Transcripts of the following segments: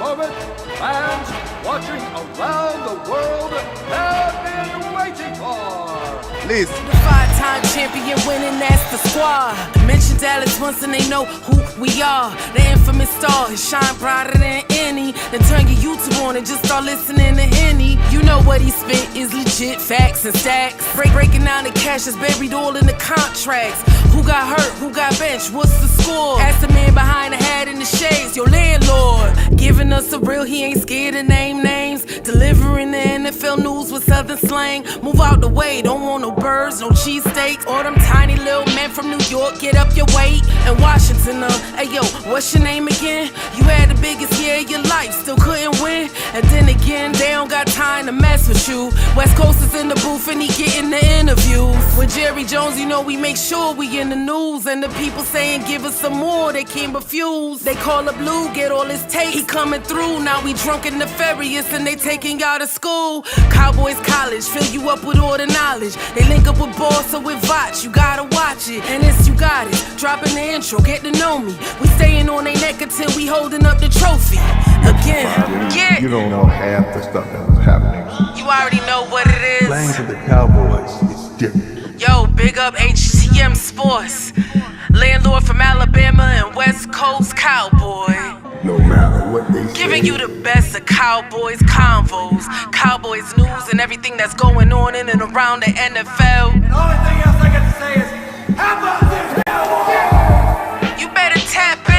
moment fans watching around the world have been waiting for. Listen. The 5-time champion winning, that's the squad. Mention Dallas once and they know who we are. The infamous star, he shine brighter than any. Then turn your YouTube on and just start listening to Henny. You know what he spit is legit facts and stacks. Breaking down the cash is buried all in the contracts. Who got hurt, who got benched, what's the score? Ask the man behind the hat in the shades, your landlord. Giving us a real, he ain't scared to name names. Delivering the NFL news with southern slang. Move out the way, don't want no birds, no cheesesteaks. Or them tiny little men from New York, get up your weight. And Washington, hey yo, what's your name again? You had the biggest year of your life, still couldn't win. And then again, they don't got time to mess with you. West Coast is in the booth and he getting the interviews. With Jerry Jones, you know we make sure we in the news. And the people saying give us some more, they can't refuse. They call up Blue, get all his tape, he coming through. Now we drunk and nefarious and they taking y'all to school. Cowboys College, fill you up with all the knowledge. They link up with Boss or with Vach, you gotta watch it. And it's you got it, dropping the intro, get to know me. We staying on their neck until we holding up the trophy. Again, yeah. You don't know half the stuff that was happening. You already know what it is. Playing for the Cowboys is different. Yo, big up HTM Sports. Landlord from Alabama and West Coast Cowboy. No matter what they say. Giving you the best of Cowboys Convos, Cowboys news and everything that's going on in and around the NFL. And the only thing else I got to say is, how about this, Cowboys? You better tap in,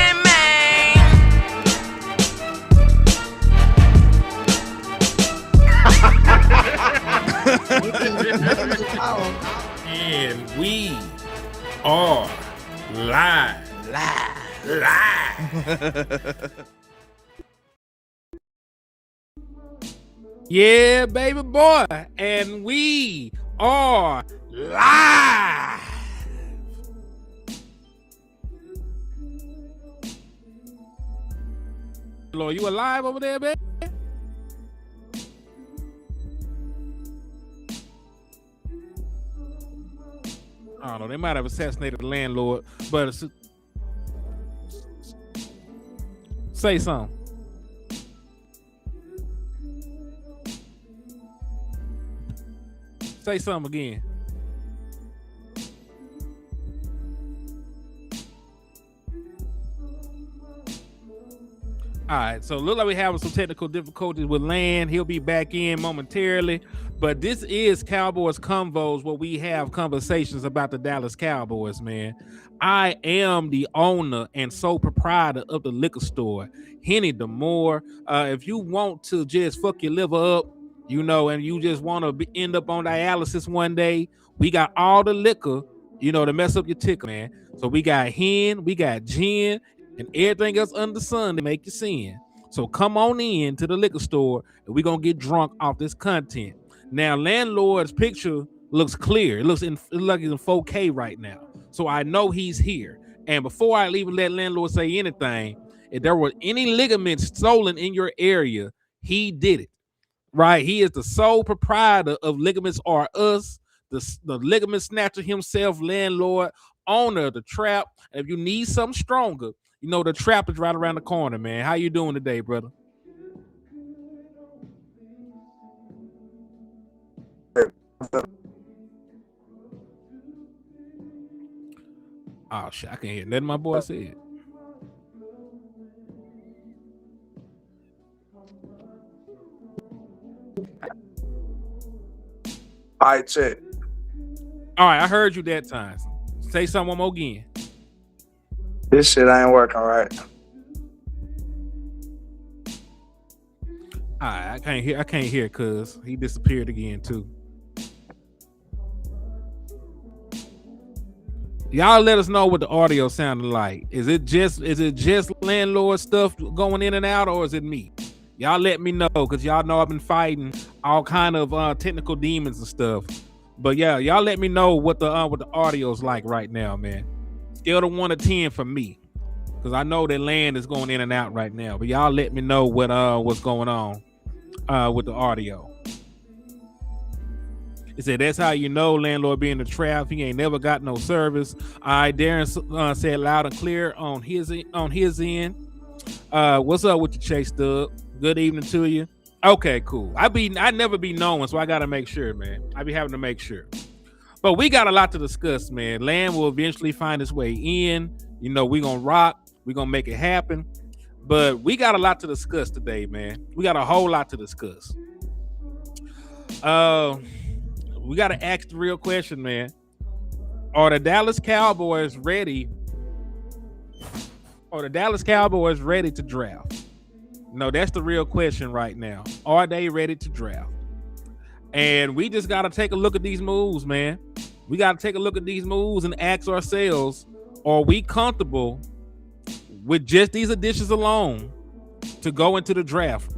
And we are live. Yeah, baby boy. And we are live. Lord, you alive over there, baby? I don't know. They might have assassinated the landlord, but say something. Say something again. All right, so look like we're having some technical difficulties with Land. He'll be back in momentarily. But this is Cowboys Convos, where we have conversations about the Dallas Cowboys, man. I am the owner and sole proprietor of the liquor store, Henny DeMoore. If you want to just fuck your liver up, you know, and you just want to end up on dialysis one day, we got all the liquor, you know, to mess up your ticker, man. So we got hen, we got gin, and everything else under the sun to make you sin. So come on in to the liquor store, and we're going to get drunk off this content. Now, Landlord's picture looks clear. It looks like he's in 4K right now. So I know he's here. And before I even let Landlord say anything, if there were any ligaments stolen in your area, he did it. Right? He is the sole proprietor of Ligaments Are Us, the ligament snatcher himself, Landlord, owner of the Trap. And if you need something stronger, you know the Trap is right around the corner, man. How you doing today, brother? Oh shit, I can't hear nothing my boy said. All right, check. All right, I heard you that time. Say something one more again. This shit ain't working right. All right, I can't hear cuz he disappeared again too. Y'all let us know what the audio sounded like. Is it just Landlord stuff going in and out, or is it me? Y'all let me know, because y'all know I've been fighting all kind of technical demons and stuff. But yeah, y'all let me know what the audio's like right now, man. Scale of 1 to 10 for me, because I know that Land is going in and out right now. But y'all let me know what's going on with the audio. He said, that's how you know Landlord being the Trap. He ain't never got no service. All right, Darren said loud and clear on his end. What's up with you, Chase Dub? Good evening to you. Okay, cool. I never be knowing, so I gotta make sure, man. I be having to make sure. But we got a lot to discuss, man. Land will eventually find its way in. You know, we gonna rock. We gonna make it happen. But we got a lot to discuss today, man. We got a whole lot to discuss. We gotta ask the real question, man. Are the Dallas Cowboys ready? Are the Dallas Cowboys ready to draft? No, that's the real question right now. Are they ready to draft? And we just got to take a look at these moves, man. We got to take a look at these moves and ask ourselves, are we comfortable with just these additions alone to go into the draft?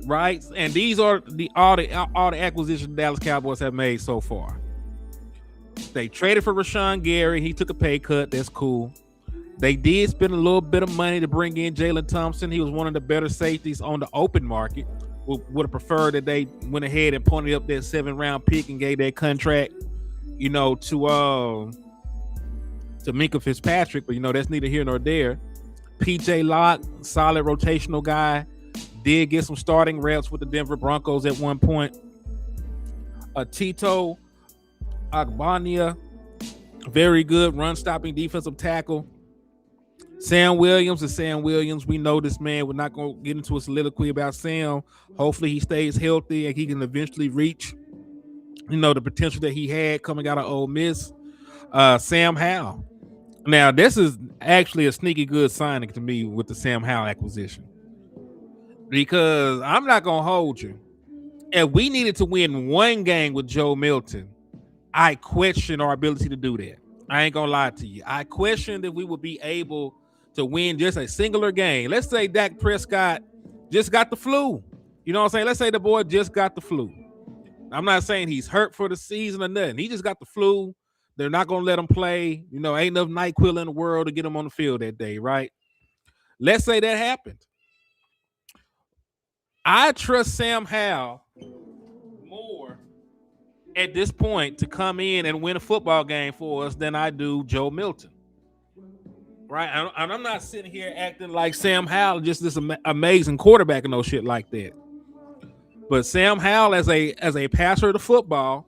Right? And these are all the acquisitions the Dallas Cowboys have made so far. They traded for Rashawn Gary. He took a pay cut. That's cool. They did spend a little bit of money to bring in Jalen Thompson. He was one of the better safeties on the open market. Would have preferred that they went ahead and pointed up that 7th-round pick and gave that contract, you know, to Minkah Fitzpatrick. But, you know, that's neither here nor there. PJ Locke, solid rotational guy. Did get some starting reps with the Denver Broncos at one point. Tito Agbania, very good run-stopping defensive tackle. Sam Williams is Sam Williams. We know this man. We're not going to get into a soliloquy about Sam. Hopefully he stays healthy and he can eventually reach, you know, the potential that he had coming out of Ole Miss. Sam Howell. Now, this is actually a sneaky good signing to me with the Sam Howell acquisition. Because I'm not going to hold you. If we needed to win one game with Joe Milton, I question our ability to do that. I ain't going to lie to you. I question that we would be able to win just a singular game. Let's say Dak Prescott just got the flu. You know what I'm saying? Let's say the boy just got the flu. I'm not saying he's hurt for the season or nothing. He just got the flu. They're not going to let him play. You know, ain't enough NyQuil in the world to get him on the field that day, right? Let's say that happened. I trust Sam Howell more at this point to come in and win a football game for us than I do Joe Milton. Right? And I'm not sitting here acting like Sam Howell just this amazing quarterback and no shit like that. But Sam Howell as a passer of the football,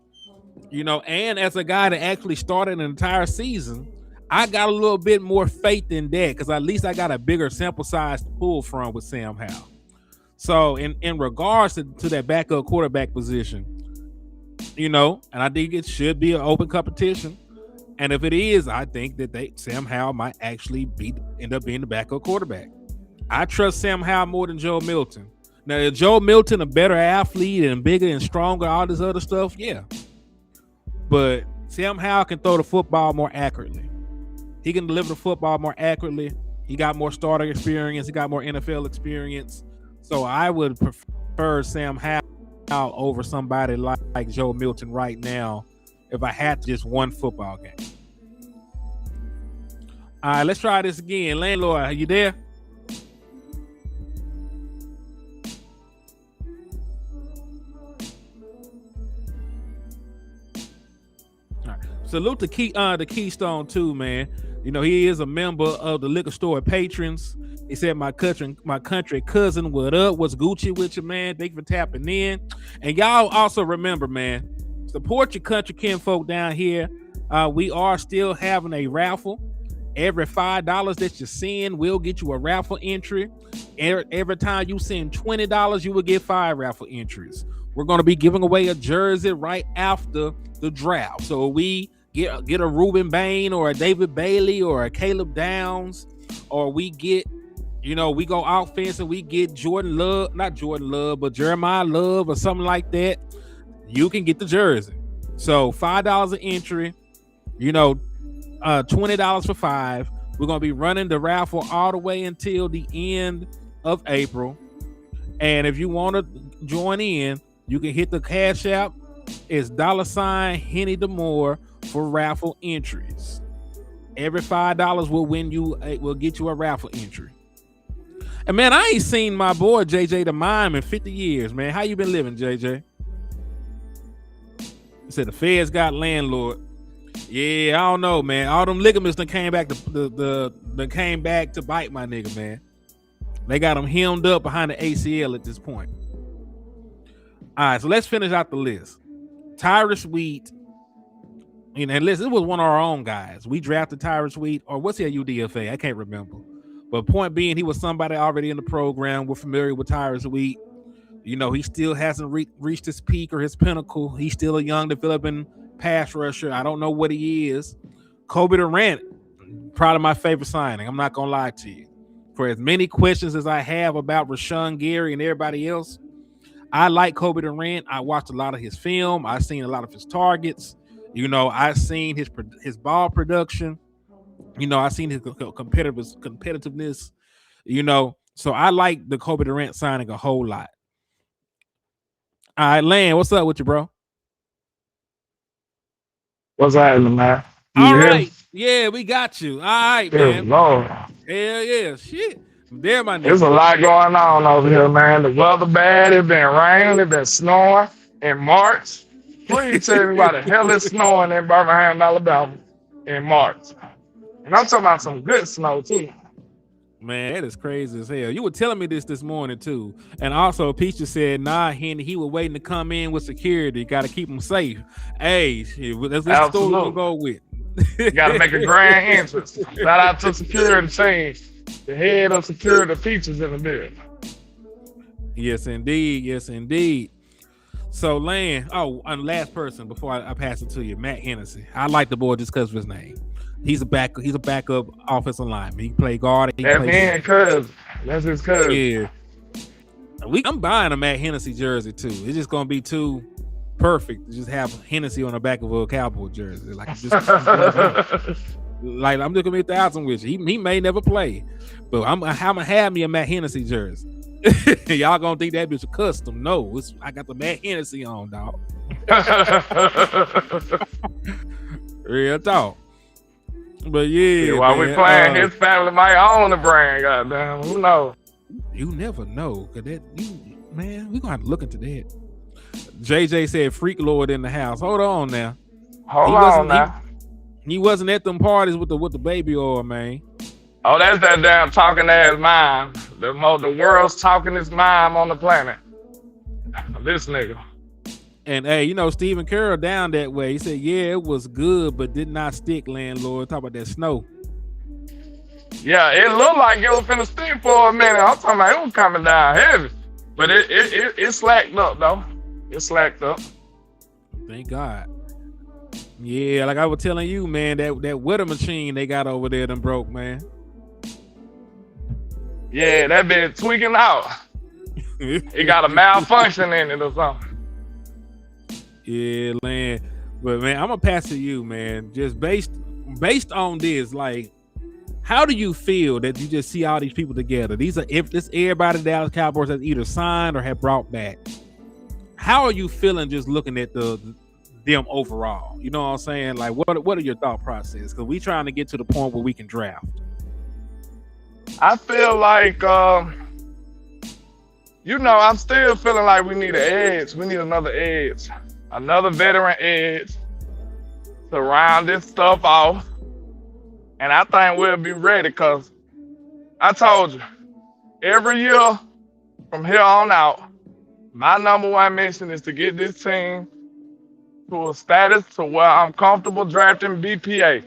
you know, and as a guy that actually started an entire season, I got a little bit more faith in that because at least I got a bigger sample size to pull from with Sam Howell. So in regards to that backup quarterback position, you know, and I think it should be an open competition. And if it is, I think that Sam Howell might actually end up being the backup quarterback. I trust Sam Howell more than Joe Milton. Now, is Joe Milton a better athlete and bigger and stronger, all this other stuff? Yeah. But Sam Howell can throw the football more accurately. He can deliver the football more accurately. He got more starter experience. He got more NFL experience. So I would prefer Sam Howell over somebody like Joe Milton right now if I had just one football game. All right, let's try this again. LandLord, are you there? All right. Salute the Keystone too, man. You know, he is a member of the liquor store patrons. He said, my country cousin, what up? What's Gucci with you, man? Thank you for tapping in. And y'all also remember, man, support your country kinfolk down here. We are still having a raffle. Every $5 that you send will get you a raffle entry. Every time you send $20, you will get 5 raffle entries. We're going to be giving away a jersey right after the draft. So we get a Reuben Bain or a David Bailey or a Caleb Downs, or we get, you know, we go offense and we get not Jordan Love, but Jeremiah Love or something like that. You can get the jersey. So $5 an entry, you know, $20 for 5. We're going to be running the raffle all the way until the end of April. And if you want to join in, you can hit the Cash App. It's $ Henny DeMore for raffle entries. Every $5 will get you a raffle entry. And man, I ain't seen my boy JJ the Mime in 50 years, man. How you been living, JJ? He said the feds got LandLord. Yeah, I don't know, man. All them ligaments that came back, the that came back to bite my nigga, man. They got him hemmed up behind the ACL at this point. All right, so let's finish out the list. Tyrus Wheat. And listen, it was one of our own guys. We drafted Tyrus Wheat, or what's he at UDFA? I can't remember. But point being, he was somebody already in the program. We're familiar with Tyrus Wheat. He still hasn't reached his peak or his pinnacle. He's still a young, developing pass rusher. I don't know what he is. Kobe Durant, probably my favorite signing. I'm not going to lie to you. For as many questions as I have about Rashawn Gary and everybody else, I like Kobe Durant. I watched a lot of his film. I've seen a lot of his targets. I've seen his ball production. I've seen his competitiveness. So I like the Kobe Durant signing a whole lot. All right, Land, what's up with you, bro? What's happening, man? All right. Yeah, we got you. All right, man. Lord. Hell yeah. Shit. There, my nigga. There's a lot going on over here, man. The weather bad. It's been raining. It's been snowing in March. Please tell me why the hell it's snowing in Birmingham, Alabama in March. And I'm talking about some good snow, too. Man, that is crazy as hell. You were telling me this morning, too. And also, Peach just said, Henny, he was waiting to come in with security. Got to keep him safe. Hey, that's the story we're going to go with. You got to make a grand entrance. Shout out to security change. The head of security features in the building. Yes, indeed. Yes, indeed. So, Land, and last person before I pass it to you, Matt Hennessy. I like the boy just because of his name. He's a backup offensive lineman. He can play guard. That's his cousin. That's his cousin. Yeah. I'm buying a Matt Hennessy jersey too. It's just gonna be too perfect to just have Hennessy on the back of a Cowboy jersey. Like I'm just gonna be 1,000 with you. He may never play, but I'm gonna have me a Matt Hennessy jersey. Y'all gonna think that bitch a custom? No, I got the Matt Hennessy on, dog. Real talk. But yeah, while we playing, his family might own the brand. Goddamn, who knows? You never know. Cause we gonna have to look into that. JJ said, "Freak Lord in the house." Hold on now. Hold on now. He wasn't at them parties with the baby oil, man. Oh, that's that damn talking ass mime. The world's talkingest mime on the planet. This nigga. And hey, Stephen Carroll down that way. He said, "Yeah, it was good, but did not stick." Landlord, talk about that snow. Yeah, it looked like it was finna stick for a minute. I'm talking about it was coming down heavy, but it slacked up though. It slacked up. Thank God. Yeah, like I was telling you, man, that weather machine they got over there done broke, man. Yeah, that been tweaking out. It got a malfunction in it or something. Yeah, Land. But man, I'm gonna pass to you, man. Just based on this, like, how do you feel that you just see all these people together? If this everybody Dallas Cowboys has either signed or have brought back. How are you feeling just looking at them overall? You know what I'm saying? Like, what are your thought process? Because we trying to get to the point where we can draft. I feel like, I'm still feeling like we need an edge. We need another edge. Another veteran edge to round this stuff off. And I think we'll be ready because I told you, every year from here on out, my number one mission is to get this team to a status to where I'm comfortable drafting BPA.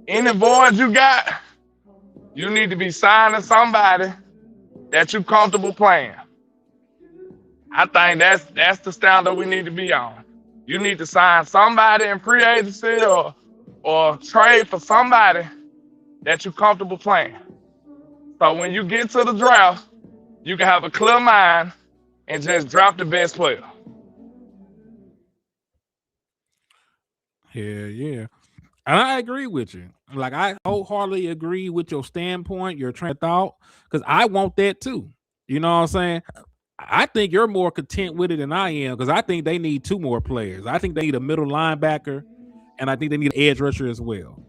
Any voids you got, you need to be signing somebody that you're comfortable playing. I think that's the standard we need to be on. You need to sign somebody in free agency or trade for somebody that you're comfortable playing. So when you get to the draft, you can have a clear mind and just draft the best player. Yeah. And I agree with you. Like, I wholeheartedly agree with your standpoint, your train of thought, because I want that too. You know what I'm saying? I think you're more content with it than I am because I think they need 2 more players. I think they need a middle linebacker, and I think they need an edge rusher as well.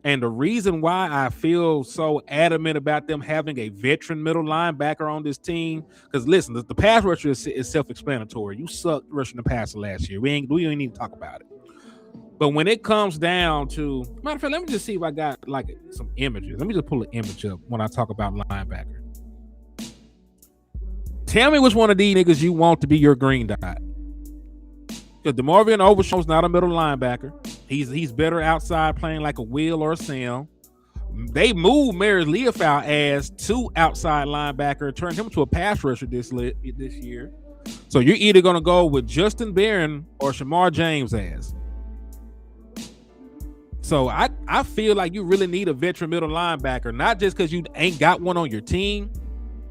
And the reason why I feel so adamant about them having a veteran middle linebacker on this team, because listen, the pass rusher is self-explanatory. You sucked rushing the passer last year. We ain't need to talk about it. But when it comes down to, matter of fact, let me just see if I got like some images. Let me just pull an image up when I talk about linebacker. Tell me which one of these niggas you want to be your green dot. Because DeMarvion Overshown's not a middle linebacker. He's better outside playing like a Will or a Sam. They moved Mary Leofow as to outside linebacker, turned him to a pass rusher this year. So you're either going to go with Justin Barron or Shamar James as. So I feel like you really need a veteran middle linebacker, not just because you ain't got one on your team,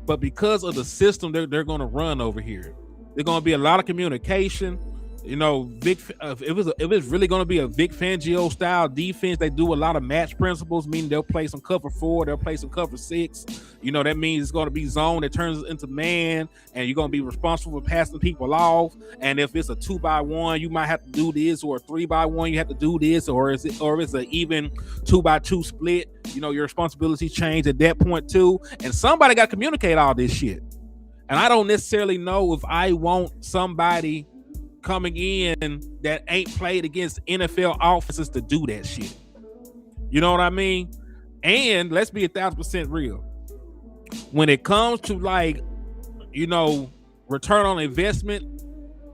but because of the system they're going to run over here. There's going to be a lot of communication. You know, if it's really going to be a Vic Fangio style defense, they do a lot of match principles, meaning they'll play some cover 4, they'll play some cover 6. You know, that means it's going to be zone that turns into man, and you're going to be responsible for passing people off. And if it's a 2x1, you might have to do this, or a 3x1, you have to do this, or it's an even 2x2 split. You know, your responsibilities change at that point too. And somebody got to communicate all this shit. And I don't necessarily know if I want somebody coming in that ain't played against NFL offenses to do that shit. You know what I mean? And let's be 1,000% real. When it comes to, like, you know, return on investment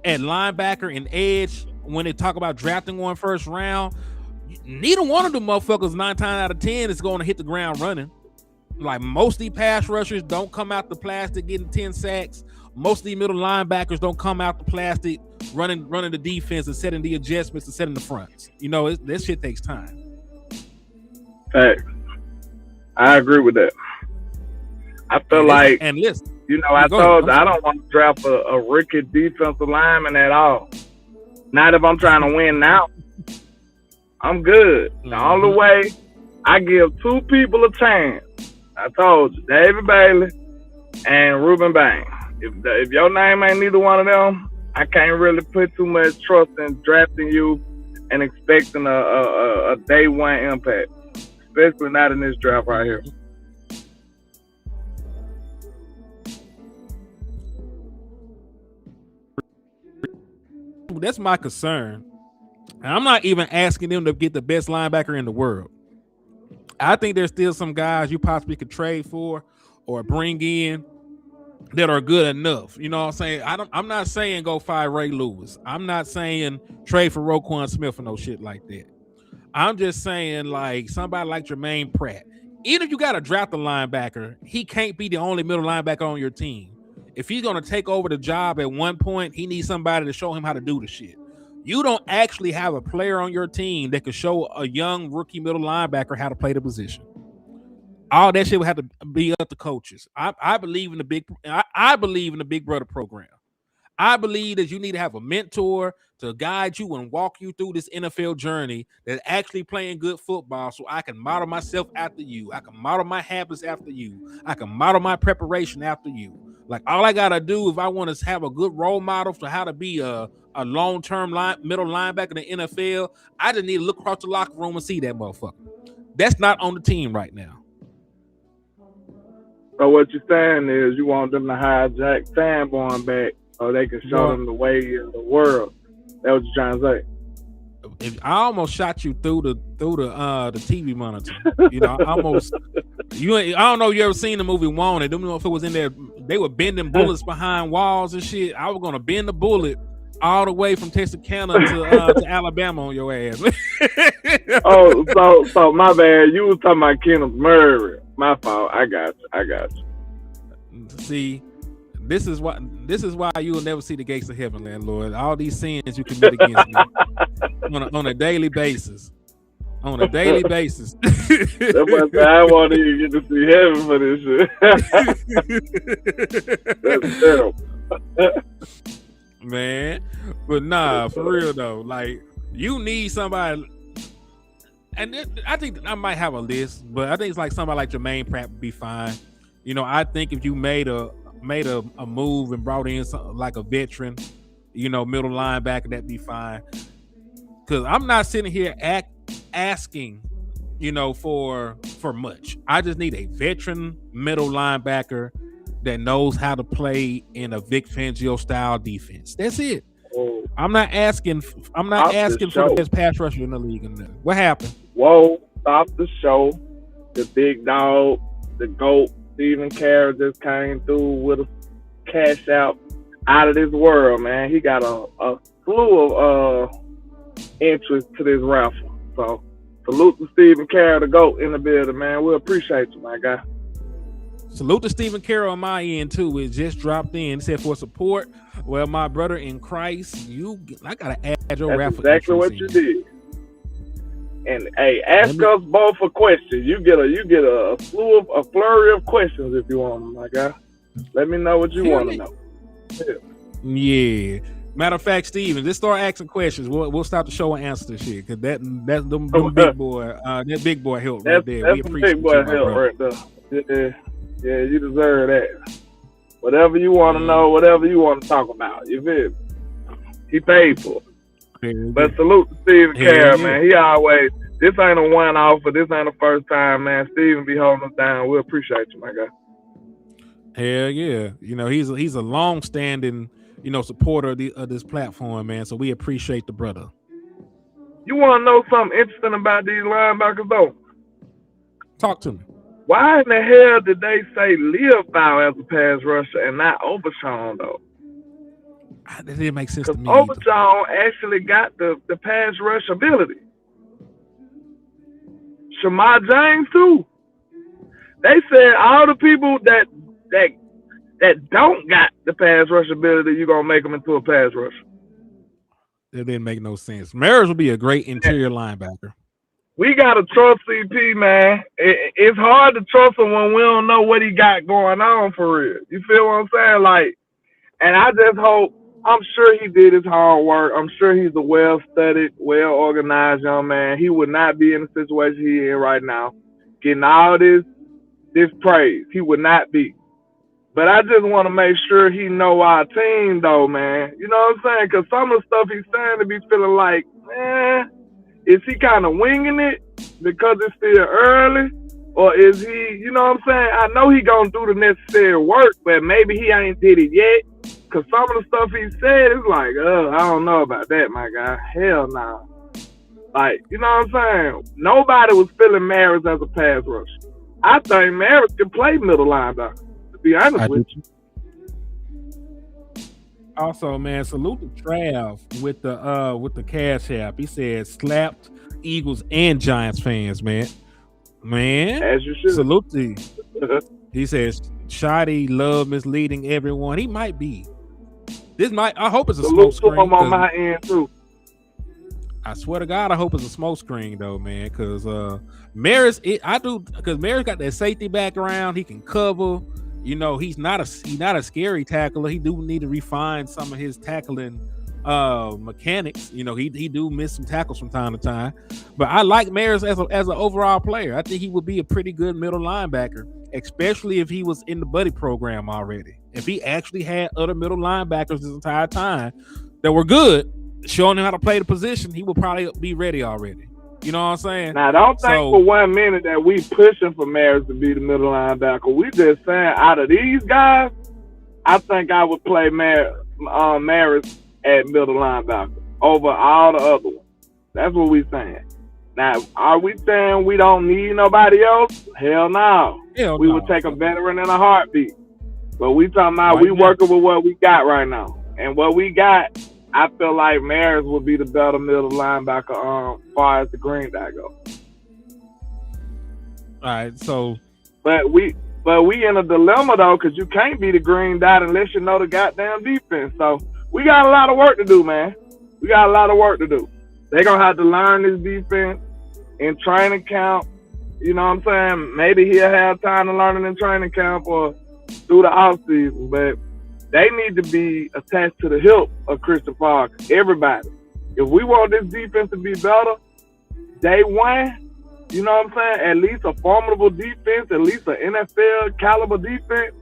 at linebacker and edge, when they talk about drafting one first round, neither one of them motherfuckers 9 times out of 10 is going to hit the ground running. Like, most of these pass rushers don't come out the plastic getting 10 sacks. Most of these middle linebackers don't come out the plastic running the defense and setting the adjustments and setting the fronts. You know, this shit takes time. Facts. I agree with that. I feel like, and listen, you know, I don't want to draft a rookie defensive lineman at all. Not if I'm trying to win now. I'm good. The only way I give 2 people a chance, I told you, David Bailey and Ruben Bain. If your name ain't neither one of them, I can't really put too much trust in drafting you and expecting a day one impact, especially not in this draft right here. That's my concern. And I'm not even asking them to get the best linebacker in the world. I think there's still some guys you possibly could trade for or bring in that are good enough. You know what I'm saying? I'm not saying go fire Ray Lewis. I'm not saying trade for Roquan Smith or no shit like that. I'm just saying, like, somebody like Jermaine Pratt. Even if you got to draft a linebacker, he can't be the only middle linebacker on your team. If he's going to take over the job at one point, he needs somebody to show him how to do the shit. You don't actually have a player on your team that could show a young rookie middle linebacker how to play the position. All that shit would have to be up to coaches. I believe in the big brother program. I believe that you need to have a mentor to guide you and walk you through this NFL journey that's actually playing good football, so I can model myself after you. I can model my habits after you. I can model my preparation after you. Like, all I got to do if I want to have a good role model for how to be a long-term middle linebacker in the NFL, I just need to look across the locker room and see that motherfucker. That's not on the team right now. So what you're saying is you want them to hijack Sanborn back so they can show them the way in the world. That's what you're trying to say. I almost shot you through the TV monitor. You know, I don't know if you ever seen the movie Wanted. Them motherfuckers was in there. They were bending bullets behind walls and shit. I was gonna bend the bullet all the way from Texarkana to Alabama on your ass. so my bad. You was talking about Kenneth Murray. My fault. I got you. See, this is why you will never see the gates of heaven, landlord. All these sins you commit against me on a daily basis. On a daily basis. That's what I want you to get to see heaven for this shit. That's terrible. Man, but nah, for real though, like, you need somebody. And I think I might have a list, but I think it's like somebody like Jermaine Pratt would be fine. You know, I think if you made a move and brought in something like a veteran, you know, middle linebacker, that'd be fine. Because I'm not sitting here asking, you know, for much. I just need a veteran middle linebacker that knows how to play in a Vic Fangio style defense. That's it. I'm not asking for the best pass rusher in the league. What happened? Whoa, stop the show. The big dog, the GOAT, Stephen Carroll just came through with a cash out of this world, man. He got a slew of interest to this raffle. So salute to Stephen Carroll, the GOAT in the building, man. We appreciate you, my guy. Salute to Stephen Carroll on my end too. It just dropped in. It said for support. Well, my brother in Christ, I gotta add your raffle. That's exactly what you did. And hey, ask us both a question. You get a flurry of questions if you want them, my guy. Let me know what you want to know. Yeah. Matter of fact, Steven, just start asking questions. We'll stop the show and answer this shit because that's them big boy, that big boy help right there. That's the big boy help right there. Yeah, you deserve that. Whatever you want to know, whatever you want to talk about, you feel me? He paid for it. But salute to Stephen Carroll, man. He always, this ain't a one-off, but this ain't the first time, man. Stephen be holding us down. We appreciate you, my guy. Hell yeah. You know, he's a long-standing, supporter of this platform, man. So we appreciate the brother. You want to know something interesting about these linebackers, though? Talk to me. Why in the hell did they say Leofow as a pass rusher and not Overshawn, though? That didn't make sense to me. Overshawn actually got the pass rush ability. Shamar James, too. They said all the people that don't got the pass rush ability, you're going to make them into a pass rusher. That didn't make no sense. Maris would be a great interior linebacker. We got to trust CP, man. It's hard to trust him when we don't know what he got going on for real. You feel what I'm saying? Like, and I just hope, I'm sure he did his homework. I'm sure he's a well-studied, well-organized young man. He would not be in the situation he's in right now, getting all this praise. He would not be. But I just want to make sure he know our team, though, man. You know what I'm saying? Because some of the stuff he's saying to be feeling like, man, is he kind of winging it because it's still early? Or is he, you know what I'm saying? I know he going to do the necessary work, but maybe he ain't did it yet. Because some of the stuff he said is like, I don't know about that, my guy. Hell nah. Like, you know what I'm saying? Nobody was feeling Maris as a pass rusher. I think Maris can play middle linebacker, to be honest with you. Also, man, salute to Trav with the cash app. He said slapped Eagles and Giants fans, man. As you should. Salute to you. He says Shoddy love misleading everyone. He might be. I hope it's a smoke screen. On my end too. I swear to God, I hope it's a smoke screen though, man. Because Maris got that safety background. He can cover. He's not a scary tackler. He do need to refine some of his tackling mechanics. He do miss some tackles from time to time. But I like Maris as an overall player. I think he would be a pretty good middle linebacker, especially if he was in the buddy program already. If he actually had other middle linebackers this entire time that were good, showing him how to play the position, he would probably be ready already. You know what I'm saying? Now, don't think for 1 minute that we pushing for Maris to be the middle linebacker. We just saying out of these guys, I think I would play Maris at middle linebacker over all the other ones. That's what we saying. Now, are we saying we don't need nobody else? Hell no. We would take a veteran in a heartbeat. But we talking about we working with what we got right now. And what we got, I feel like Maris would be the better middle linebacker as far as the green dot goes. All right, so. But we in a dilemma, though, because you can't be the green dot unless you know the goddamn defense. So we got a lot of work to do, man. We got a lot of work to do. They're going to have to learn this defense in training camp. You know what I'm saying? Maybe he'll have time to learn it in training camp or through the offseason. But they need to be attached to the hip of Christian Parker. Everybody. If we want this defense to be better, day one, you know what I'm saying? At least a formidable defense, at least an NFL caliber defense,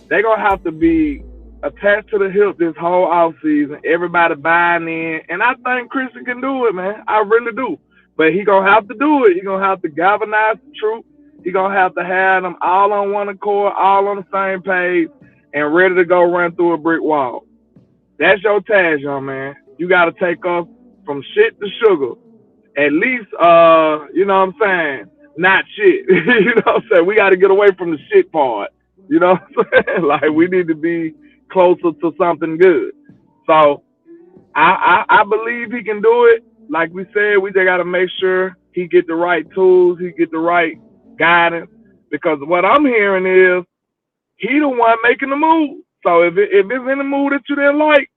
they're going to have to be attached to the hip this whole offseason. Everybody buying in. And I think Christian can do it, man. I really do. But he going to have to do it. He going to have to galvanize the troop. He going to have them all on one accord, all on the same page, and ready to go run through a brick wall. That's your task, young man. you got to take us from shit to sugar. At least, you know what I'm saying? Not shit. You know what I'm saying? We got to get away from the shit part. You know what I'm saying? Like, we need to be closer to something good. So, I believe he can do it. Like we said, we just got to make sure he get the right tools, he get the right guidance. Because what I'm hearing is he the one making the move. So if it's in the move that you didn't like,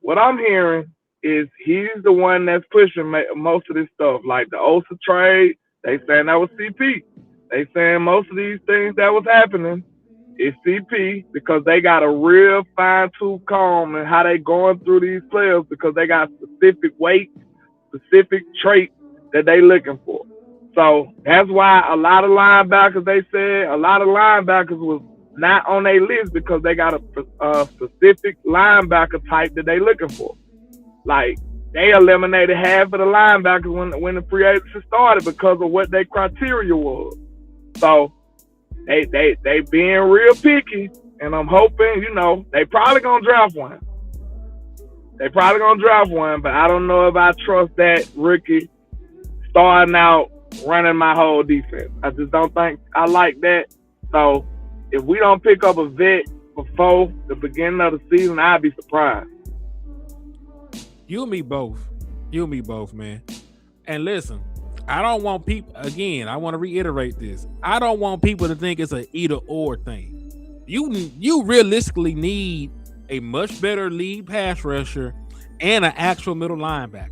what I'm hearing is he's the one that's pushing most of this stuff. Like the Osa trade, they saying that was CP. They saying most of these things that was happening is CP because they got a real fine-tooth comb and how they going through these players because they got specific weight, specific traits that they looking for. So that's why a lot of linebackers, they said, a lot of linebackers was not on their list because they got a specific linebacker type that they looking for. Like, they eliminated half of the linebackers when the free agency started because of what their criteria was. So they being real picky, and I'm hoping, you know, they probably gonna draft one. They probably gonna draft one, but I don't know if I trust that rookie starting out running my whole defense. I just don't think I like that. So if we don't pick up a vet before the beginning of the season, I'd be surprised. You and me both. You and me both, man. And listen, I don't want people, again, I want to reiterate this. I don't want people to think it's an either or thing. You realistically need a much better lead pass rusher and an actual middle linebacker.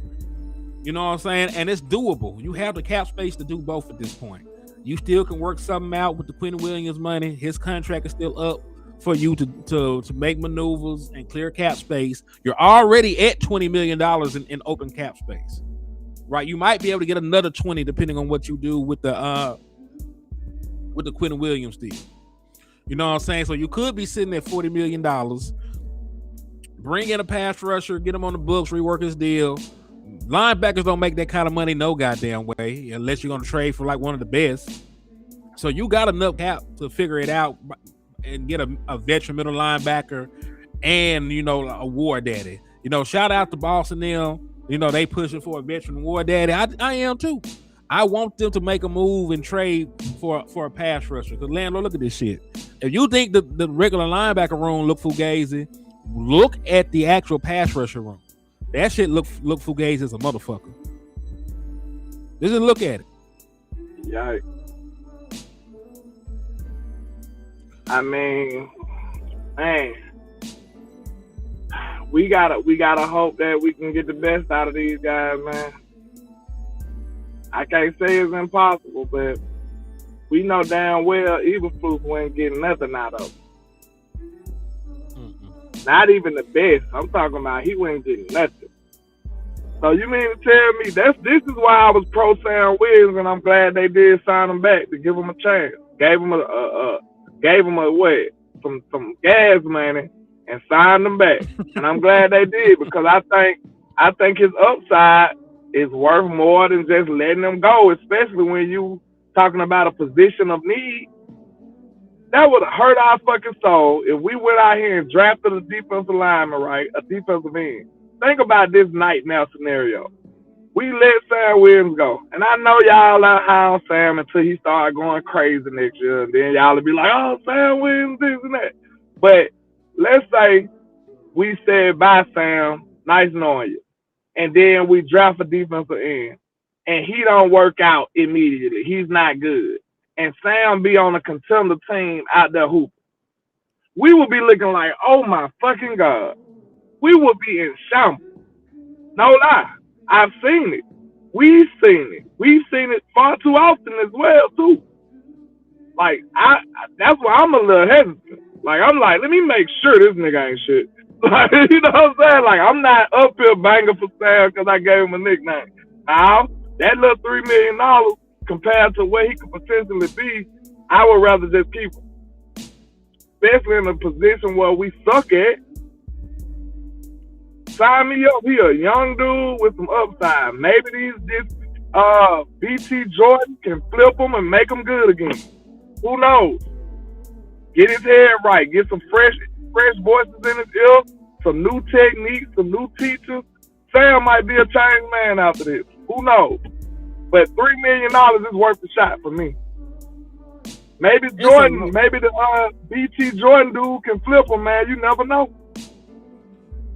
You know what I'm saying? And it's doable. You have the cap space to do both at this point. You still can work something out with the Quentin Williams money. His contract is still up for you to make maneuvers and clear cap space. You're already at $20 million in open cap space, right? You might be able to get another 20 depending on what you do with the Quentin Williams deal. You know what I'm saying? So you could be sitting at $40 million. Bring in a pass rusher, get him on the books, rework his deal. Linebackers don't make that kind of money no goddamn way unless you're going to trade for like one of the best. So you got enough cap to figure it out and get a veteran middle linebacker and, you know, a war daddy. You know, shout out to Boston them. You know, they pushing for a veteran war daddy. I am too. I want them to make a move and trade for a pass rusher. Because, LandLord, look at this shit. If you think the regular linebacker room look fugazi, look at the actual pass rusher room. That shit look fugazi as a motherfucker. Just look at it. Yikes. I mean, man, we gotta hope that we can get the best out of these guys, man. I can't say it's impossible, but we know damn well Eberflus wasn't getting nothing out of him. Not even the best. I'm talking about he wasn't getting nothing. So you mean to tell me this is why I was pro Sam Williams, and I'm glad they did sign him back to give him a chance. Gave him some gas money and signed him back. And I'm glad they did because I think his upside is worth more than just letting him go, especially when you talking about a position of need. That would have hurt our fucking soul if we went out here and drafted a defensive lineman, right? A defensive end. Think about this nightmare scenario. We let Sam Williams go. And I know y'all are high on Sam until he started going crazy next year. And then y'all will be like, oh, Sam Williams, this and that. But let's say we said, bye, Sam. Nice knowing you. And then we draft a defensive end. And he don't work out immediately. He's not good. And Sam be on a contender team out there hooping. We would be looking like, oh, my fucking God. We would be in shambles. No lie. I've seen it. We've seen it. We've seen it far too often as well, too. Like, that's why I'm a little hesitant. Like, I'm like, let me make sure this nigga ain't shit. Like, you know what I'm saying? Like, I'm not up here banging for Sam because I gave him a nickname. Now, that little $3 million compared to what he could potentially be, I would rather just keep him. Especially in a position where we suck at. Sign me up here, young dude with some upside. Maybe this BT Jordan can flip him and make him good again. Who knows? Get his head right. Get some fresh voices in his ear, some new techniques, some new teachers, Sam might be a changed man after this. Who knows? But $3 million is worth the shot for me. Maybe Jordan, maybe the BT Jordan dude can flip him, man. You never know.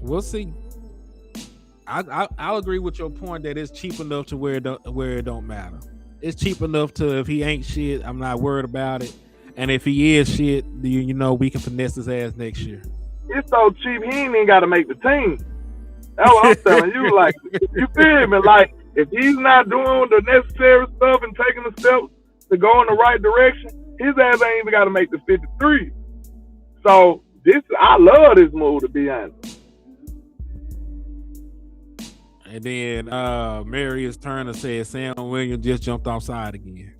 We'll see. I'll agree with your point that it's cheap enough to where it don't matter. It's cheap enough to if he ain't shit, I'm not worried about it. And if he is shit, you know we can finesse his ass next year. It's so cheap he ain't even got to make the team. That's what I'm telling you. Like, you feel me? Like, if he's not doing the necessary stuff and taking the steps to go in the right direction, his ass ain't even got to make the 53. So I love this move, to be honest. And then Marius Turner said Sam Williams just jumped offside again.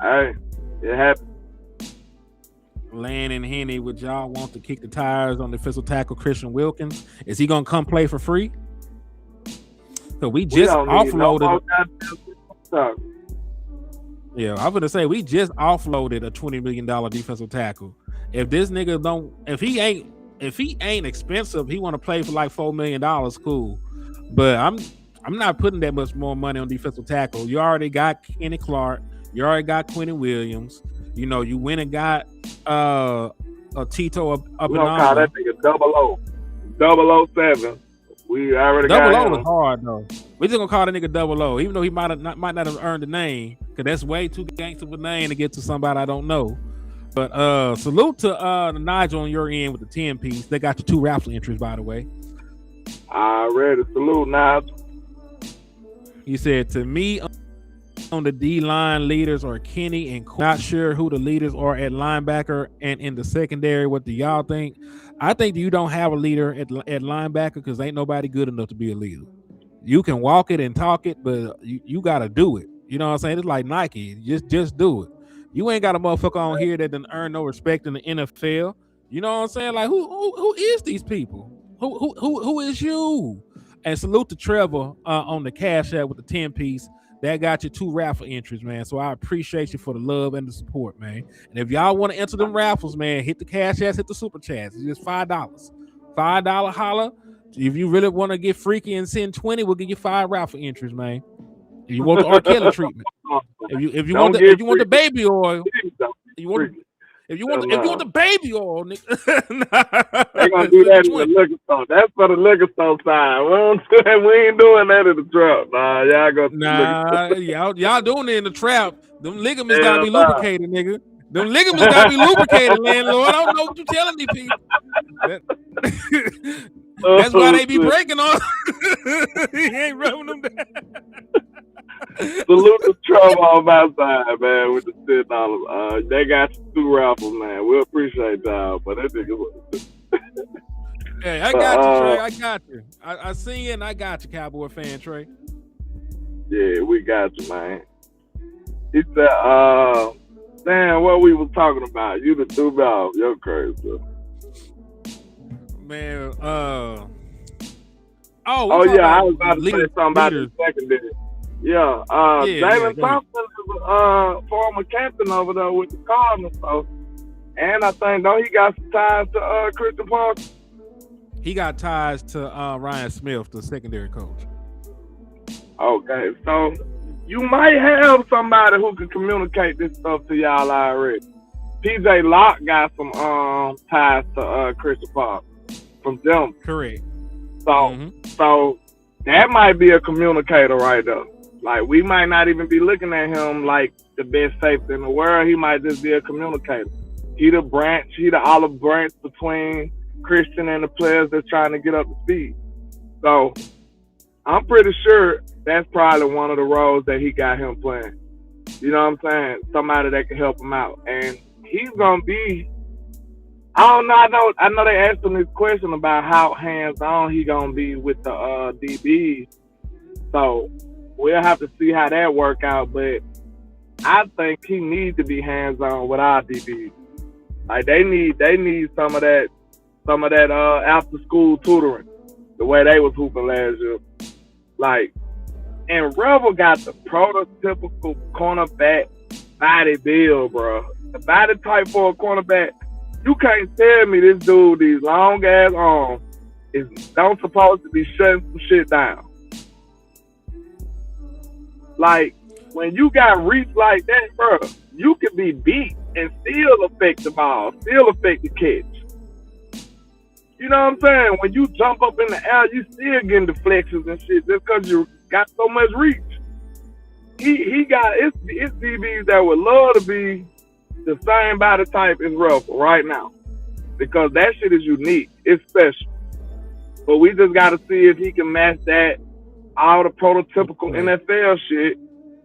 Hey, it happened. Land and Henny, would y'all want to kick the tires on defensive tackle Christian Wilkins? Is he gonna come play for free? So we just offloaded. Yeah, I'm gonna say we just offloaded a $20 million defensive tackle. If this nigga don't, if he ain't expensive, he want to play for like $4 million, cool. But I'm not putting that much more money on defensive tackle. You already got Kenny Clark. You already got Quentin Williams. You know, you went and got a Tito We're gonna call that nigga 007. We already got him. 00 is hard though. We just gonna call that nigga 00, even though he might not have earned the name, because that's way too gangster of a name to get to somebody I don't know. But salute to Nigel on your end with the 10-piece. They got the 2 raffle entries, by the way. Already salute, Nigel. He said, to me, on the D-line leaders are Kenny and not sure who the leaders are at linebacker and in the secondary. What do y'all think? I think you don't have a leader at linebacker because ain't nobody good enough to be a leader. You can walk it and talk it, but you got to do it. You know what I'm saying? It's like Nike. Just do it. You ain't got a motherfucker on here that didn't earn no respect in the NFL. You know what I'm saying? Like who is these people? Who is you? And salute to Trevor on the Cash App with the 10-piece. That got you 2 raffle entries, man. So I appreciate you for the love and the support, man. And if y'all want to enter them raffles, man, hit the Cash App, hit the Super Chats. It's just $5. $5 holla. If you really want to get freaky and send 20, we'll give you 5 raffle entries, man. If you want the R. Kelly treatment, if you want the baby oil, if you want the baby oil, nigga. They gonna do that in the liquor store. That's for the liquor store side. We ain't doing that in the trap. Nah, y'all go. Y'all doing it in the trap. Them ligaments gotta be lubricated, nigga. Them ligaments gotta be lubricated, landlord. I don't know what you're telling these people. That's why they be breaking on. He ain't rubbing them down. Salute to Trevor on my side, man, with the $10. They got you 2 raffles, man. We appreciate y'all, but that nigga. Hey, I got you, Trey. I got you. I seen you, and I got you, Cowboy fan, Trey. Yeah, we got you, man. He said, damn, what we was talking about. You the 2 balls. You're crazy. Man, I was about to say something about the secondary. Yeah, Jalen Thompson is a former captain over there with the Cardinals, so, and I think he got some ties to Christian Parker. He got ties to Ryan Smith, the secondary coach. Okay, so you might have somebody who can communicate this stuff to y'all already. PJ Locke got some ties to Christian Parker from them. Correct. So that might be a communicator right there. Like, we might not even be looking at him like the best safety in the world. He might just be a communicator. He the olive branch between Christian and the players that's trying to get up to speed. So I'm pretty sure that's probably one of the roles that he got him playing. You know what I'm saying? Somebody that can help him out. And he's going to be, I don't know. I know they asked him this question about how hands-on he going to be with the DBs. So we'll have to see how that work out, but I think he needs to be hands-on with our DBs. Like, they need some of that after-school tutoring, the way they was hooping last year. Like, and Rebel got the prototypical cornerback body build, bro. The body type for a cornerback. You can't tell me this dude, these long ass arms, don't supposed to be shutting some shit down. Like, when you got reach like that, bro, you can be beat and still affect the ball, still affect the catch. You know what I'm saying? When you jump up in the air, you still getting deflections and shit just because you got so much reach. He got it's DBs that would love to be the same body type as Russell right now because that shit is unique. It's special. But we just got to see if he can match that, all the prototypical NFL shit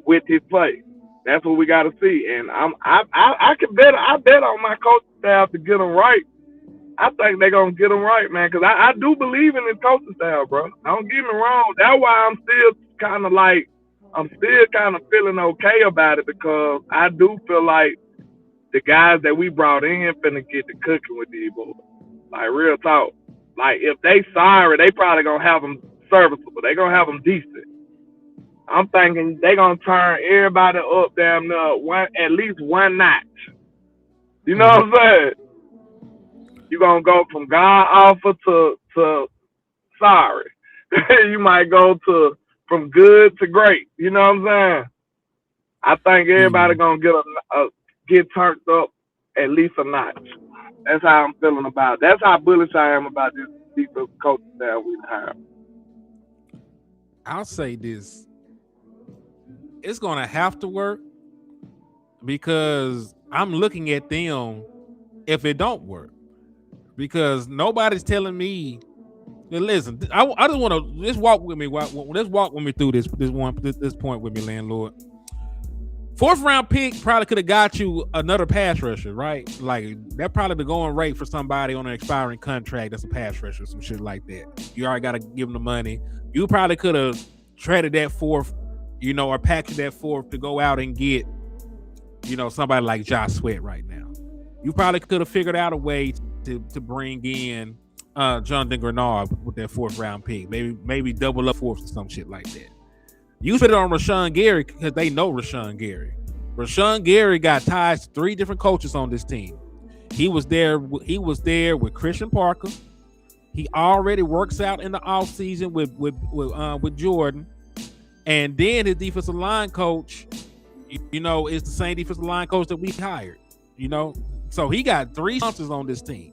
with his play. That's what we got to see. And I bet on my coaching staff to get them right. I think they're going to get them right, man, because I do believe in his coaching staff, bro. Don't get me wrong. That's why I'm still kind of feeling okay about it because I do feel like the guys that we brought in finna get the cooking with these boys. Like, real talk. Like, if they sorry, they probably going to have them serviceable. They going to have them decent. I'm thinking they going to turn everybody up down there at least one notch. You know what I'm saying? You're going to go from God offer to sorry. You might go from good to great. You know what I'm saying? I think everybody going to get turned up at least a notch. That's how I'm feeling about it. That's how bullish I am about this defensive coaching that we have. I'll say this. It's going to have to work because I'm looking at them if it don't work. Because nobody's telling me. Listen, I just want to let's walk with me. Let's walk with me through this point with me, landlord. 4th round pick probably could have got you another pass rusher, right? Like that probably the going rate for somebody on an expiring contract that's a pass rusher, some shit like that. You already got to give them the money. You probably could have traded that 4th, or packaged that 4th to go out and get, somebody like Josh Sweat right now. You probably could have figured out a way to bring in Jonathan Grenard with that 4th round pick. Maybe double up 4th or some shit like that. You put it on Rashawn Gary because they know Rashawn Gary. Rashawn Gary got ties to 3 different coaches on this team. He was there with Christian Parker. He already works out in the offseason with Jordan. And then his defensive line coach, is the same defensive line coach that we hired. So he got 3 sponsors on this team.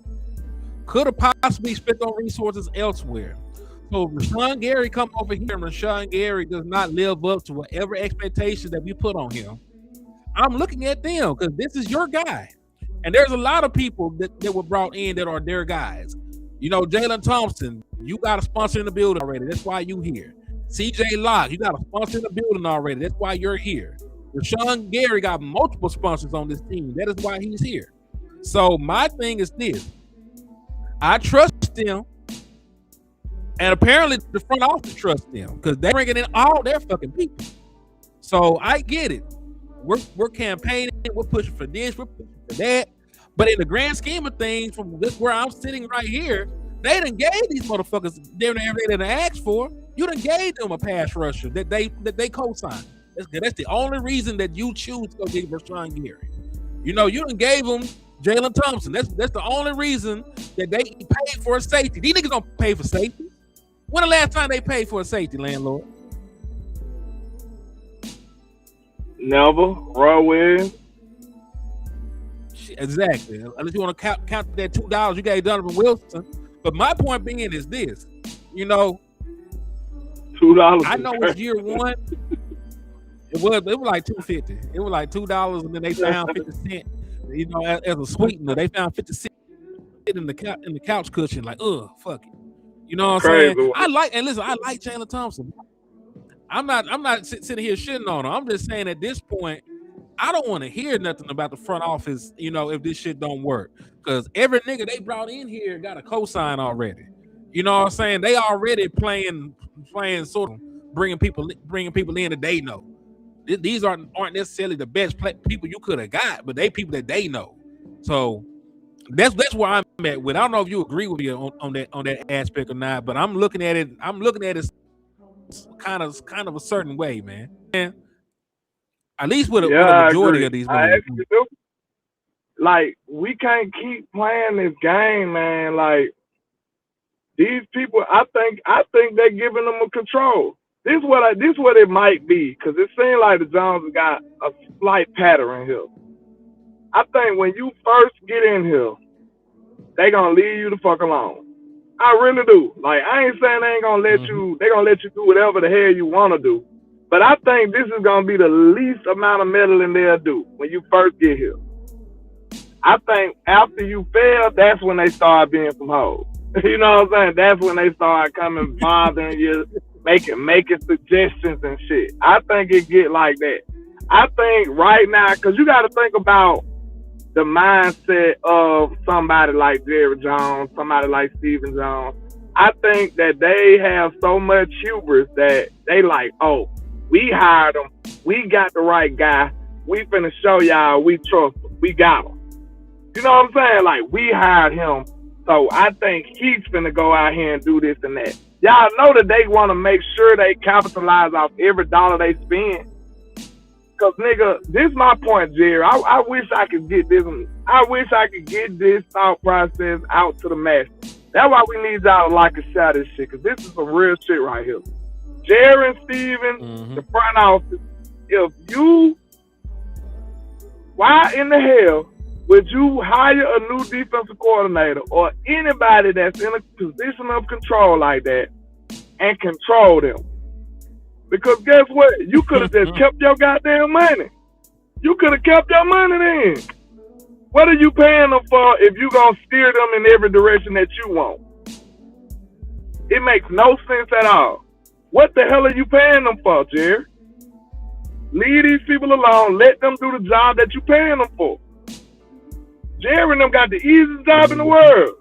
Could have possibly spent on resources elsewhere. So Rashawn Gary come over here and Rashawn Gary does not live up to whatever expectations that we put on him. I'm looking at them because this is your guy. And there's a lot of people that were brought in that are their guys. Jalen Thompson, you got a sponsor in the building already. That's why you here. CJ Locke, you got a sponsor in the building already. That's why you're here. Rashawn Gary got multiple sponsors on this team. That is why he's here. So my thing is this. I trust them. And apparently the front office trusts them because they're bringing in all their fucking people. So I get it. We're campaigning. We're pushing for this. We're pushing for that. But in the grand scheme of things, from this where I'm sitting right here, they done gave these motherfuckers everything they done asked for. You done gave them a pass rusher that they co-signed. That's the only reason that you choose to go get Rashawn Gary. You done gave them Jalen Thompson. That's the only reason that they paid for a safety. These niggas don't pay for safety. When the last time they paid for a safety, landlord? Never. Roy Williams. Exactly. Unless you want to count that $2 you gave Donovan Wilson. But my point being is this. $2. I know it's year one. It was like $2.50. It was like $2, and then they found 50 cents. As a sweetener, they found 50 cents in the couch cushion. Like, fuck it. You know what I'm saying? I like Jalen Thompson. I'm not sitting here shitting on him. I'm just saying at this point, I don't want to hear nothing about the front office, if this shit don't work. Because every nigga they brought in here got a cosign already. You know what I'm saying? They already playing sort of bringing people in that they know. These aren't necessarily the best people you could have got, but they people that they know. So that's where I'm at with. I don't know if you agree with me on that aspect or not, but I'm looking at it kind of a certain way, man. And at least with a majority of these. Like, we can't keep playing this game, man. Like, These people, I think they're giving them a control. This what it might be, because it seems like the Jones got a slight pattern here. I think when you first get in here, they gonna leave you the fuck alone. I really do. Like, I ain't saying they ain't gonna let you. They gonna let you do whatever the hell you wanna do. But I think this is gonna be the least amount of meddling they'll do when you first get here. I think after you fail, that's when they start being some hoes. You know what I'm saying? That's when they start coming bothering you, making suggestions and shit. I think it get like that. I think right now, because you got to think about the mindset of somebody like Jerry Jones, somebody like Stephen Jones. I think that they have so much hubris that they like, oh, we hired him. We got the right guy. We finna show y'all we trust him. We got him. You know what I'm saying? Like, we hired him. So I think he's finna go out here and do this and that. Y'all know that they want to make sure they capitalize off every dollar they spend. Cause nigga, this is my point, Jerry. I wish I could get this. I wish I could get this thought process out to the masses. That's why we need y'all to like a shot of this shit. Cause this is some real shit right here. Jerry and Steven, the front office. If you, why in the hell would you hire a new defensive coordinator or anybody that's in a position of control like that and control them? Because guess what? You could have just kept your goddamn money. You could have kept your money then. What are you paying them for if you gonna steer them in every direction that you want? It makes no sense at all. What the hell are you paying them for, Jerry? Leave these people alone. Let them do the job that you're paying them for. Jerry and them got the easiest job in the world.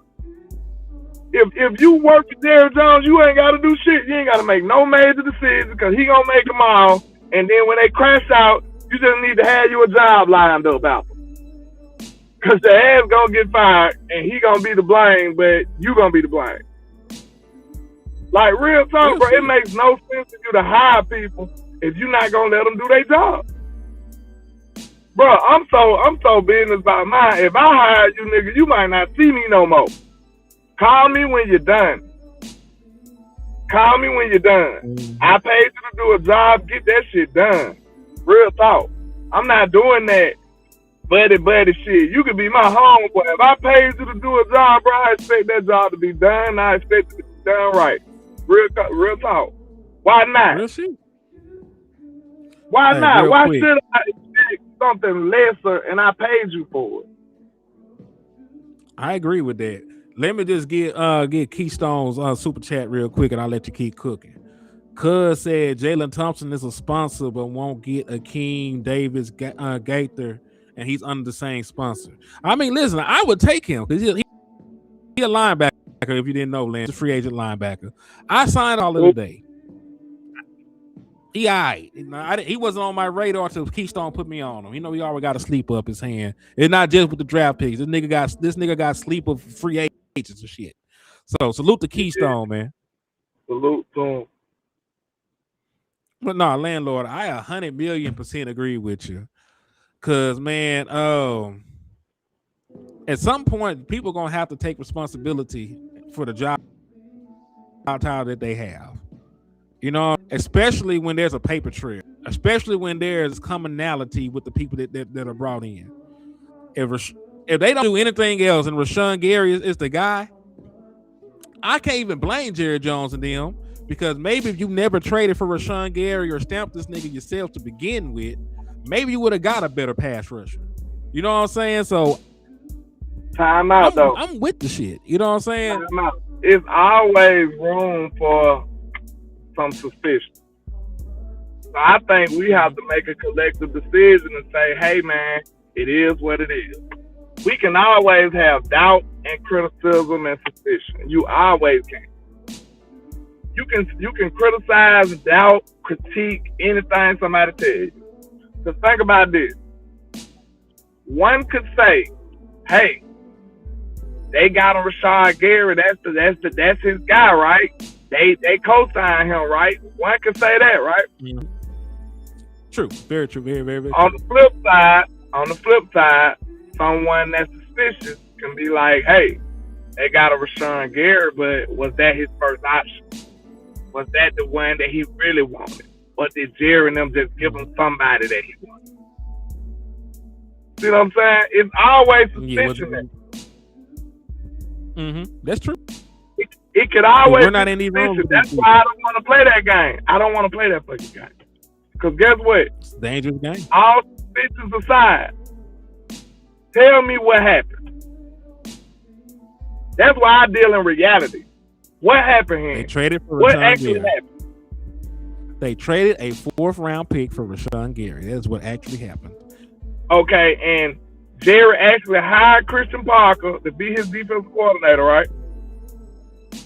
If you work for Jerry Jones, you ain't got to do shit. You ain't got to make no major decisions because he going to make them all. And then when they crash out, you just need to have you a job lined up out them. Because the ass going to get fired and he going to be the blame, but you going to be the blame. Like, real talk, bro, it makes no sense for you to hire people if you're not going to let them do their job. Bro, I'm so business about mine. If I hire you, nigga, you might not see me no more. Call me when you're done. Call me when you're done. I paid you to do a job. Get that shit done. Real talk. I'm not doing that buddy shit. You could be my homeboy. If I paid you to do a job, bro, I expect that job to be done. I expect it to be done right. Real talk. Why not? Real shit. Why not? Why quick. should I expect something lesser and I paid you for it? I agree with that. Let me just get Keystone's super chat real quick, and I'll let you keep cooking. Cuz said Jalen Thompson is a sponsor, but won't get Akeem Davis Gaither, and he's under the same sponsor. I mean, listen, I would take him because he a linebacker. If you didn't know, Lance, a free agent linebacker. I signed all of the day. He wasn't on my radar until Keystone put me on him. You know, he always got a sleeper up his hand. It's not just with the draft picks. This nigga got sleeper free agents and shit. So salute to Keystone, man. Salute to him. But no, LandLord, I 100,000,000% agree with you. Cause man, at some point, people gonna have to take responsibility for the job title that they have. You know, especially when there's a paper trail, especially when there's commonality with the people that are brought in. If they don't do anything else and Rashawn Gary is the guy, I can't even blame Jerry Jones and them, because maybe if you never traded for Rashawn Gary or stamped this nigga yourself to begin with, maybe you would have got a better pass rusher. You know what I'm saying? So time out, though. I'm with the shit. You know what I'm saying? Time out. It's always room for some suspicion. So I think we have to make a collective decision and say, hey man, it is what it is. We can always have doubt and criticism and suspicion. You always can. You can criticize, doubt, critique anything somebody tells you. So think about this. One could say, hey, they got on Rashawn Gary, that's his guy, right? They co-sign him, right? One can say that, right? Mm-hmm. True. Very true. Very, very, very on true. the flip side, someone that's suspicious can be like, hey, they got a Rashawn Gary, but was that his first option? Was that the one that he really wanted? Or did Jerry and them just give him somebody that he wanted? See what I'm saying? It's always suspicion. That's true. It could always we're not in these rooms. That's why I don't want to play that game. I don't want to play that fucking game. Because guess what? It's a dangerous game. All suspicions aside, tell me what happened. That's why I deal in reality. What happened here? They traded for what Rashawn actually Gary. happened? They traded a 4th-round pick for Rashawn Gary. That's what actually happened. Okay, and Jerry actually hired Christian Parker to be his defensive coordinator, right?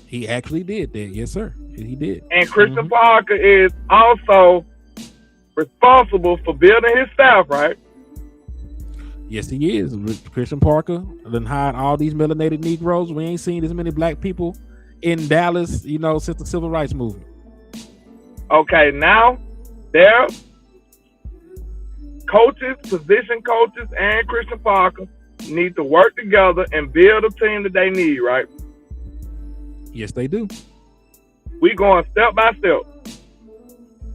He actually did that. Yes, sir. He did. And Christian Parker is also responsible for building his staff, right? Yes, he is. Christian Parker then hired all these melanated Negroes. We ain't seen as many black people in Dallas, since the Civil Rights Movement. Okay, now their coaches, position coaches, and Christian Parker need to work together and build a team that they need, right? Yes, they do. We going step by step.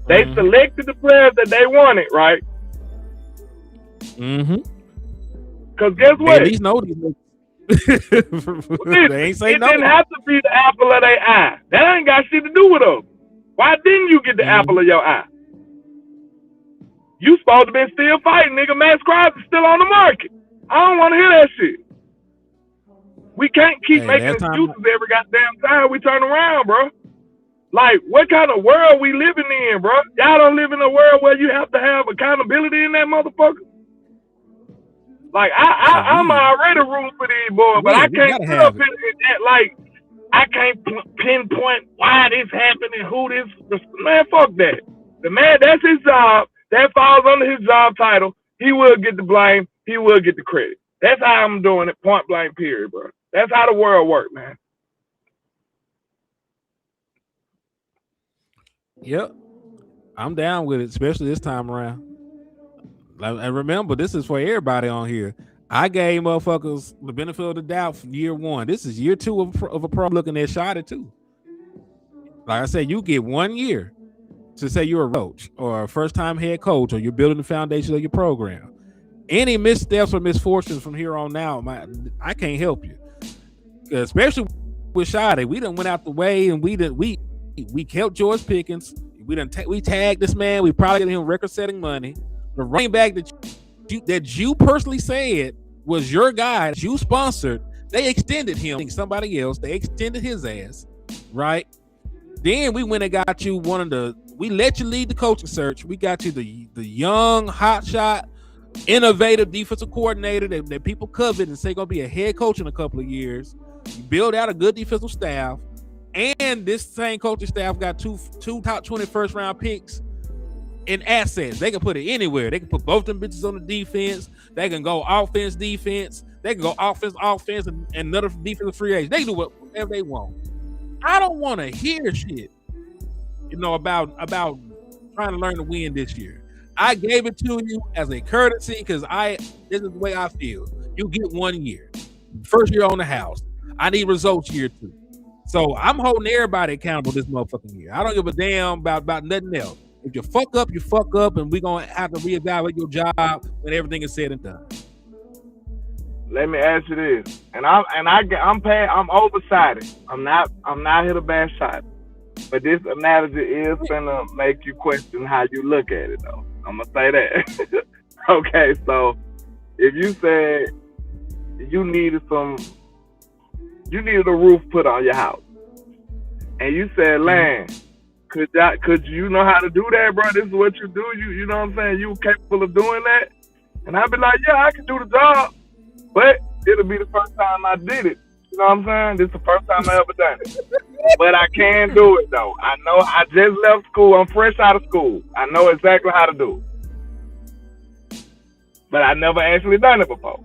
They selected the players that they wanted, right? Because guess what? They at least know these. They ain't say it no. didn't have to be the apple of their eye. That ain't got shit to do with us. Why didn't you get the apple of your eye? You supposed to be still fighting, nigga. Matt Scribes is still on the market. I don't want to hear that shit. We can't keep making excuses every goddamn time we turn around, bro. Like, what kind of world we living in, bro? Y'all don't live in a world where you have to have accountability in that motherfucker. Like, I'm already rooting for these boys, but I can't sit up in that, like, I can't pinpoint why this happened and who this. Man, fuck that. The man, that's his job. That falls under his job title. He will get the blame. He will get the credit. That's how I'm doing it, point blank, period, bro. That's how the world works, man. Yep. I'm down with it, especially this time around. And remember, this is for everybody on here. I gave motherfuckers the benefit of the doubt for year 1. This is year 2 of a pro looking at Shotty too. Like I said, you get 1 year to say you're a coach or a first-time head coach or you're building the foundation of your program. Any missteps or misfortunes from here on out, I can't help you. Especially with Shotty, we done went out the way and we kept George Pickens. We tagged this man. We probably get him record-setting money. The running back that you personally said was your guy, that you sponsored, they extended him. Somebody else, they extended his ass, right? Then we went and got you we let you lead the coaching search. We got you the young, hotshot, innovative defensive coordinator that people covet and say gonna be a head coach in a couple of years. You build out a good defensive staff, and this same coaching staff got two top 20 first-round picks in assets. They can put it anywhere. They can put both them bitches on the defense. They can go offense, defense. They can go offense, and another defensive free agent. They can do whatever they want. I don't want to hear shit, about trying to learn to win this year. I gave it to you as a courtesy because this is the way I feel. You get 1 year. First year on the house. I need results year 2. So I'm holding everybody accountable this motherfucking year. I don't give a damn about nothing else. If you fuck up, you fuck up, and we're gonna have to reevaluate your job when everything is said and done. Let me ask you this, I'm oversided. I'm not here to bash shot, but this analogy is gonna make you question how you look at it, though. I'm gonna say that. Okay, so if you said you needed a roof put on your house, and you said land. Could you know how to do that, bro? This is what you do. You know what I'm saying? You capable of doing that? And I'd be like, yeah, I can do the job, but it'll be the first time I did it. You know what I'm saying? This is the first time I ever done it. But I can do it, though. I know I just left school. I'm fresh out of school. I know exactly how to do it. But I never actually done it before.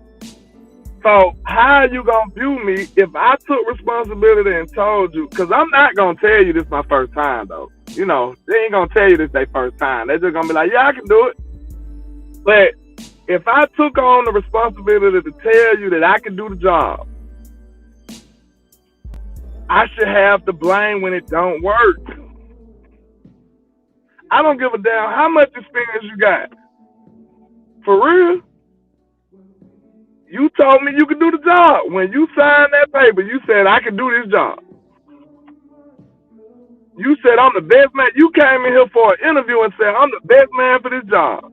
So how are you going to view me if I took responsibility and told you? Because I'm not going to tell you this is my first time, though. They ain't going to tell you this is their first time. They're just going to be like, yeah, I can do it. But if I took on the responsibility to tell you that I can do the job, I should have the blame when it don't work. I don't give a damn how much experience you got. For real. You told me you could do the job. When you signed that paper, you said I can do this job. You said I'm the best man. You came in here for an interview and said I'm the best man for this job.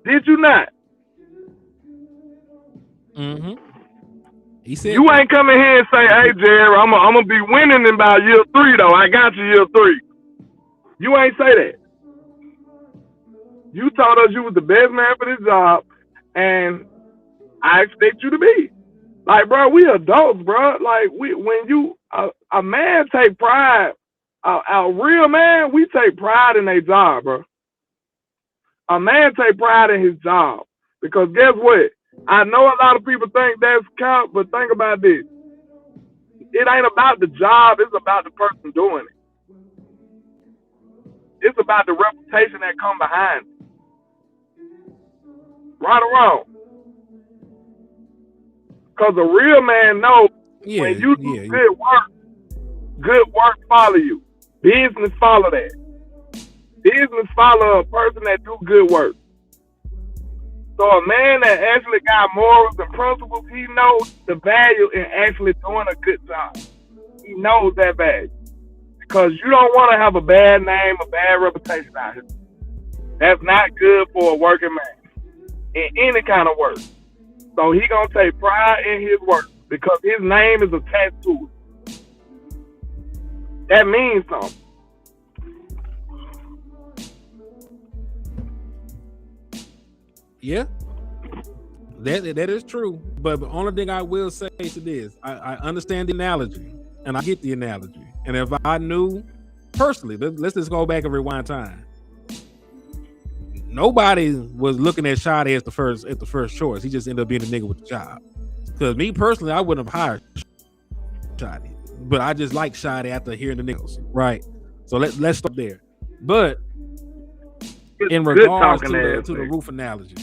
Did you not? Mm-hmm. He said you ain't coming here and say, "Hey, Jerry, I'm gonna be winning in about year 3, though. I got you year 3." You ain't say that. You told us you was the best man for this job, and I expect you to be. Like, bro, we adults, bro. Like, a man take pride. A real man, we take pride in their job, bro. A man take pride in his job. Because guess what? I know a lot of people think that's count, but think about this. It ain't about the job, it's about the person doing it. It's about the reputation that come behind it. Right or wrong? Because a real man knows when you do good work follow you. Business follow that. Business follow a person that do good work. So a man that actually got morals and principles, he knows the value in actually doing a good job. He knows that value. Because you don't want to have a bad name, a bad reputation out here. That's not good for a working man in any kind of work. So he gonna take pride in his work because his name is attached to it. That means something. Yeah, that is true. But the only thing I will say to this, I understand the analogy, and I get the analogy. And if I knew personally, let's just go back and rewind time. Nobody was looking at Shadi as the first choice. He just ended up being the nigga with the job. Because me personally, I wouldn't have hired Shadi, but I just like Shadi after hearing the niggas, right? So let's start there. But in regards to the roof analogy,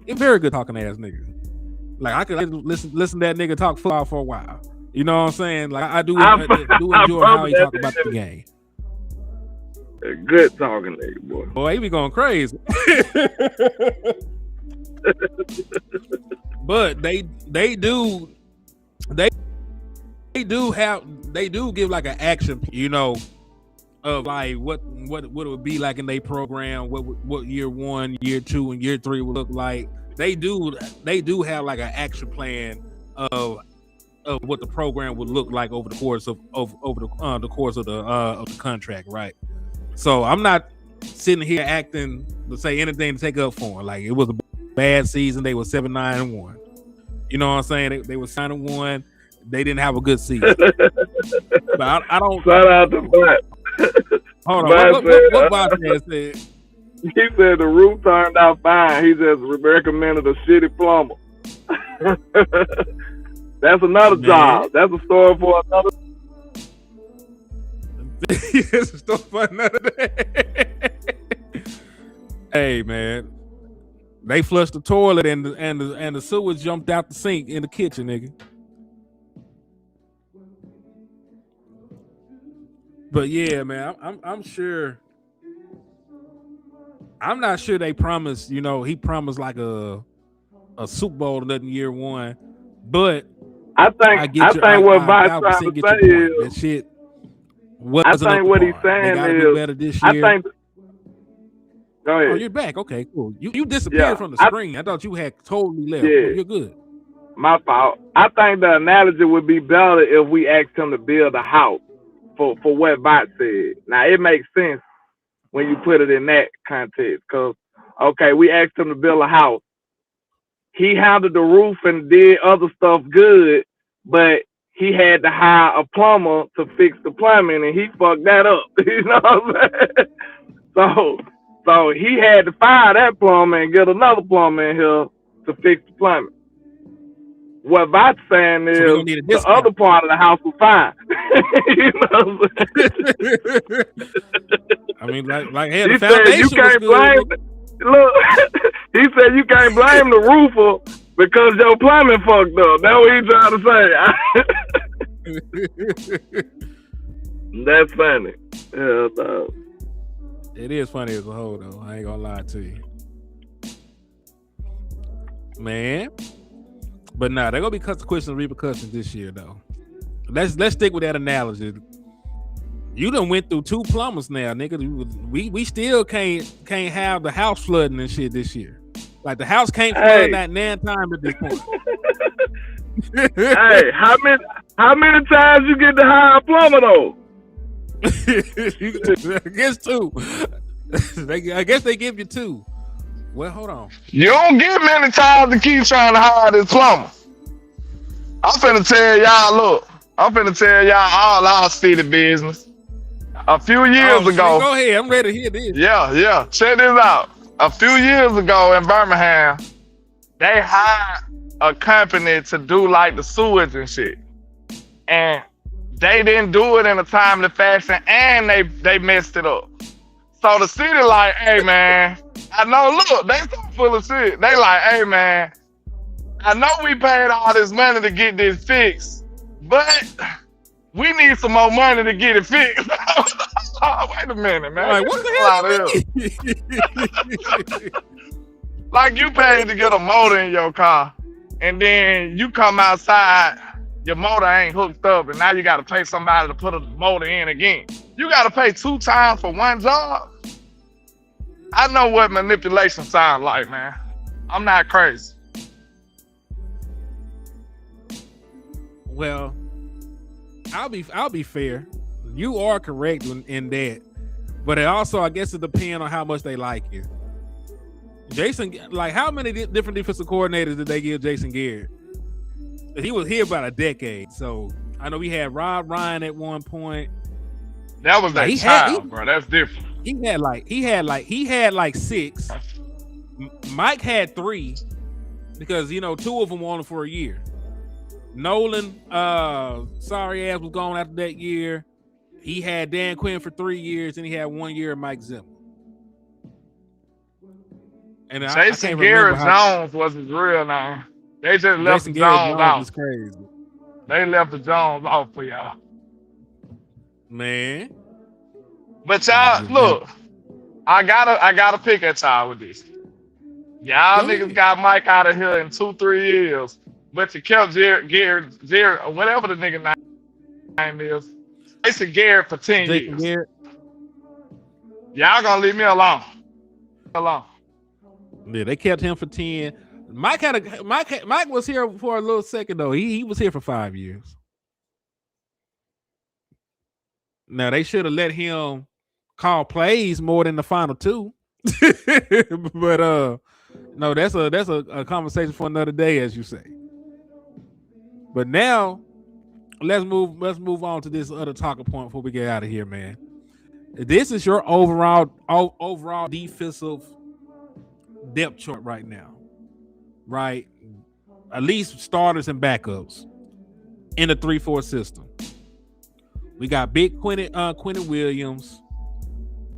it's very good talking ass nigga. Like I could listen to that nigga talk football for a while. You know what I'm saying? Like I do enjoy how he talk about the game. A good talking nigga, boy. Boy, he be going crazy. But they do give like an action, you know, of like what it would be like in their program, what year 1, year 2, and year 3 would look like. They do have like an action plan of what the program would look like over the course of the course of the contract, right? So I'm not sitting here acting to say anything to take up for him. Like it was a bad season. They were 7-9-1. You know what I'm saying? They were 9-1. They didn't have a good season. But I don't. Shout out to Bud. Hold on. What Bobcat said? He said the roof turned out fine. He just recommended a shitty plumber. That's another job. That's a story for another. It's a story for another day. Hey man, they flushed the toilet and the sewage jumped out the sink in the kitchen, nigga. But yeah, man, I'm sure. I'm not sure they promised. You know, he promised like a Super Bowl in year 1, but I think what Vice trying to say is that shit. I think what he's saying is better this year. Go ahead. Oh, you're back. Okay, cool. You disappeared from the screen. I thought you had totally left. Yeah. You're good. My fault. I think the analogy would be better if we asked him to build a house for what Vice said. Now, it makes sense when you put it in that context. Because, okay, we asked him to build a house. He handled the roof and did other stuff good, but he had to hire a plumber to fix the plumbing, and he fucked that up. You know what I'm saying? So he had to fire that plumber and get another plumber in here to fix the plumbing. What Vice saying is the other part of the house was fine. You know what I'm saying? I mean, like hey, he said you can't blame. Look, he said you can't blame the roofer Because your plumbing fucked up. That's what he trying to say. That's funny. Yeah, no. It is funny as a whole, though. I ain't gonna lie to you, man. But nah, they're gonna be consequences and repercussions this year, though. Let's stick with that analogy. You done went through 2 plumbers now, nigga. We still can't have the house flooding and shit this year. Like the house can't flood that 9 times at this point. Hey, how many times you get to hire a plumber though? I guess 2. I guess they give you 2. Well, hold on. You don't get many times to keep trying to hire this plumber. I'm finna tell y'all all our city business. A few years ago. Go ahead. I'm ready to hear this. Yeah. Check this out. A few years ago in Birmingham, they hired a company to do like the sewage and shit. And they didn't do it in a timely fashion and they messed it up. So the city like, hey man, I know, look, they so full of shit. They like, hey man, I know we paid all this money to get this fixed, but we need some more money to get it fixed. Oh, wait a minute, man. Like, what the hell? Like you paid to get a motor in your car, and then you come outside, your motor ain't hooked up, and now you got to pay somebody to put a motor in again. You got to pay 2 times for one job. I know what manipulation sounds like, man. I'm not crazy. Well, I'll be fair. You are correct in that, but it also, I guess, it depends on how much they like you. Jason, like, how many different defensive coordinators did they give Jason Garrett? He was here about a decade, so I know we had Rob Ryan at one point. That was that child, bro. That's different. He had like 6. Mike had 3 because 2 of them were only for a year. Nolan, sorry ass was gone after that year. He had Dan Quinn for 3 years, and he had 1 year of Mike Zimmer. And Jason Garrett Jones was his real name. They just left the Jones out. Was crazy. They left the Jones off for y'all, man. But y'all, look, I gotta pick at y'all with this. Y'all niggas got Mike out of here in 2-3 years, but you kept Jared, whatever the nigga name is, Jason Garrett for 10 years. Garrett. Y'all gonna leave me alone. Yeah, they kept him for 10. Mike was here for a little second though. He was here for 5 years. Now they should have let him call plays more than the final 2. But no, that's a conversation for another day, as you say. But now let's move on to this other talking point before we get out of here, man. This is your overall defensive depth chart right now, right? At least starters and backups in the 3-4 system. We got Big Quentin Williams,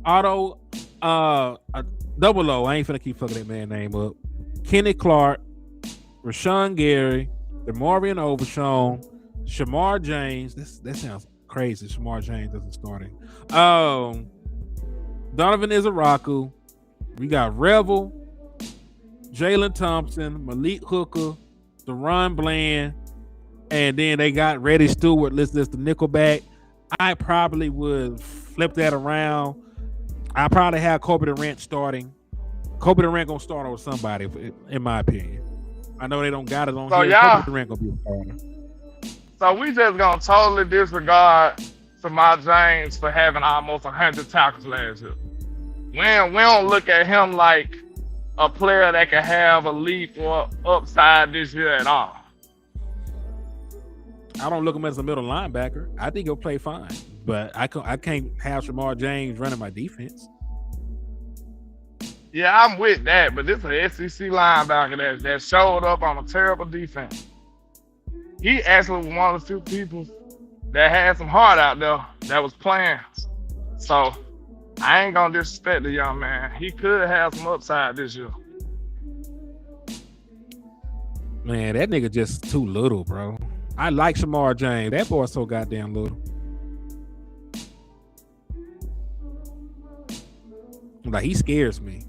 Otto, Double O. I ain't finna keep fucking that man name up. Kenny Clark, Rashawn Gary, DeMarvion Overshown, Shamar James. That sounds crazy. Shamar James isn't starting. Donovan Izaraku. We got Revel, Jalen Thompson, Malik Hooker, Deron Bland, and then they got Reddy Stewart listed as the nickelback. I probably would flip that around. I probably have Kobe Durant starting. Kobe Durant gonna start over somebody, in my opinion. I know they don't got it on so here. Y'all, Kobe Durant gonna be a starter. So we just gonna totally disregard Samar James for having almost 100 tackles last year. We don't look at him like a player that can have a leap or upside this year at all. I don't look at him as a middle linebacker. I think he'll play fine, but I can't have Shamar James running my defense. Yeah, I'm with that, but this is an SEC linebacker that showed up on a terrible defense. He actually was one of the few people that had some heart out there that was playing. So I ain't gonna disrespect the young man. He could have some upside this year. Man, that nigga just too little, bro. I like Shamar James. That boy's so goddamn little. Like, he scares me.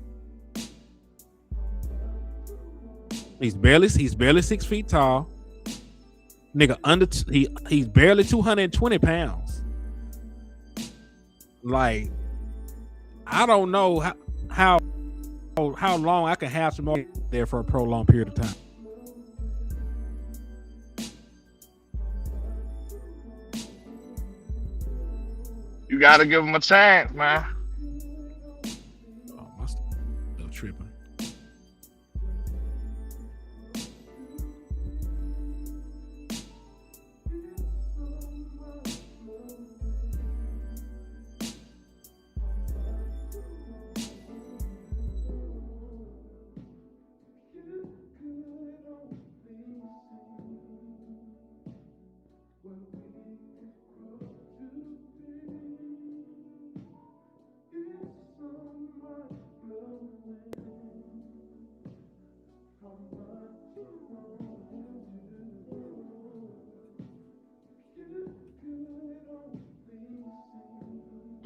He's barely 6 feet tall. Nigga, he's barely 220 pounds. Like, I don't know how long I can have Shamar there for a prolonged period of time. You gotta give him a chance, man. Oh, I'm still tripping.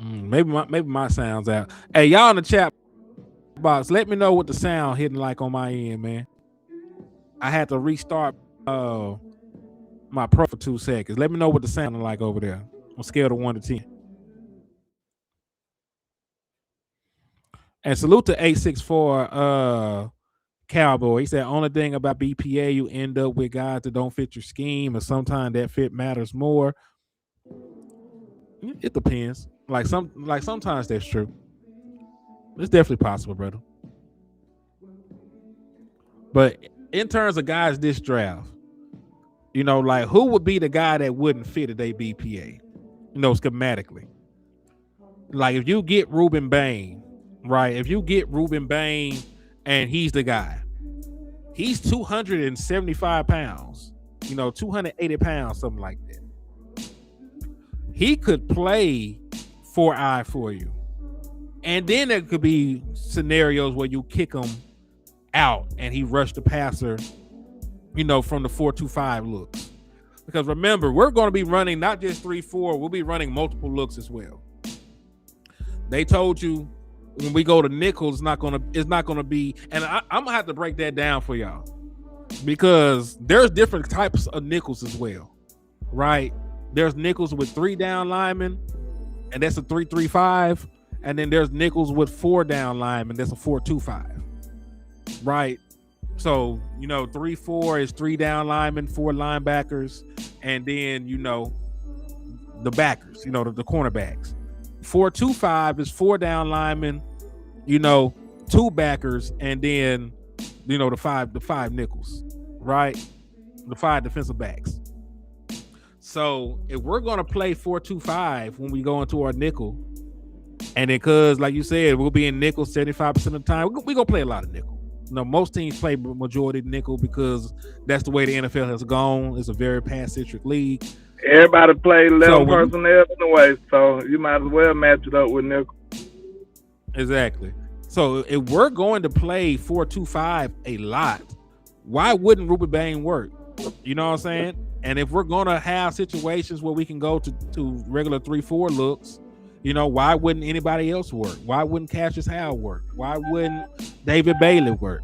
Maybe my sound's out. Hey, y'all in the chat box, let me know what the sound hitting like on my end, man. I had to restart my pro for 2 seconds. Let me know what the sound is like over there on a scale of 1 to 10. And salute to 864 Cowboy. He said only thing about BPA, you end up with guys that don't fit your scheme, and sometimes that fit matters more. It depends. Like sometimes that's true. It's definitely possible, brother. But in terms of guys this draft, you know, like who would be the guy that wouldn't fit at their BPA? You know, schematically. Like if you get Ruben Bain, right? If you get Ruben Bain and he's the guy, he's 275 pounds, you know, 280 pounds, something like that. He could play 4-eye for you. And then there could be scenarios where you kick him out and he rushed the passer, you know, from the 4-2-5 looks. Because remember, we're going to be running not just 3-4, we'll be running multiple looks as well. They told you when we go to nickel, it's not gonna be, and I'm gonna have to break that down for y'all because there's different types of nickels as well, right? There's nickels with 3 down linemen, and that's a 3-3-5, and then there's nickels with 4 down linemen, that's a 4-2-5, right? So, you know, 3-4 is 3 down linemen, 4 linebackers, and then, you know, the backers, you know, the cornerbacks. 4-2-5 is 4 down linemen, you know, 2 backers, and then, you know, the five nickels, right? The 5 defensive backs. So if we're gonna play 4-2-5 when we go into our nickel, and then because, like you said, we'll be in nickel 75% of the time, we're gonna play a lot of nickel. You know, most teams play majority nickel because that's the way the NFL has gone. It's a very pass-centric league. Everybody play 11 personnel anyway, so you might as well match it up with nickel. Exactly. So if we're going to play 4-2-5 a lot, why wouldn't Ruben Bain work? You know what I'm saying? And if we're going to have situations where we can go to regular 3-4 looks, you know, why wouldn't anybody else work? Why wouldn't Cassius Howell work? Why wouldn't David Bailey work?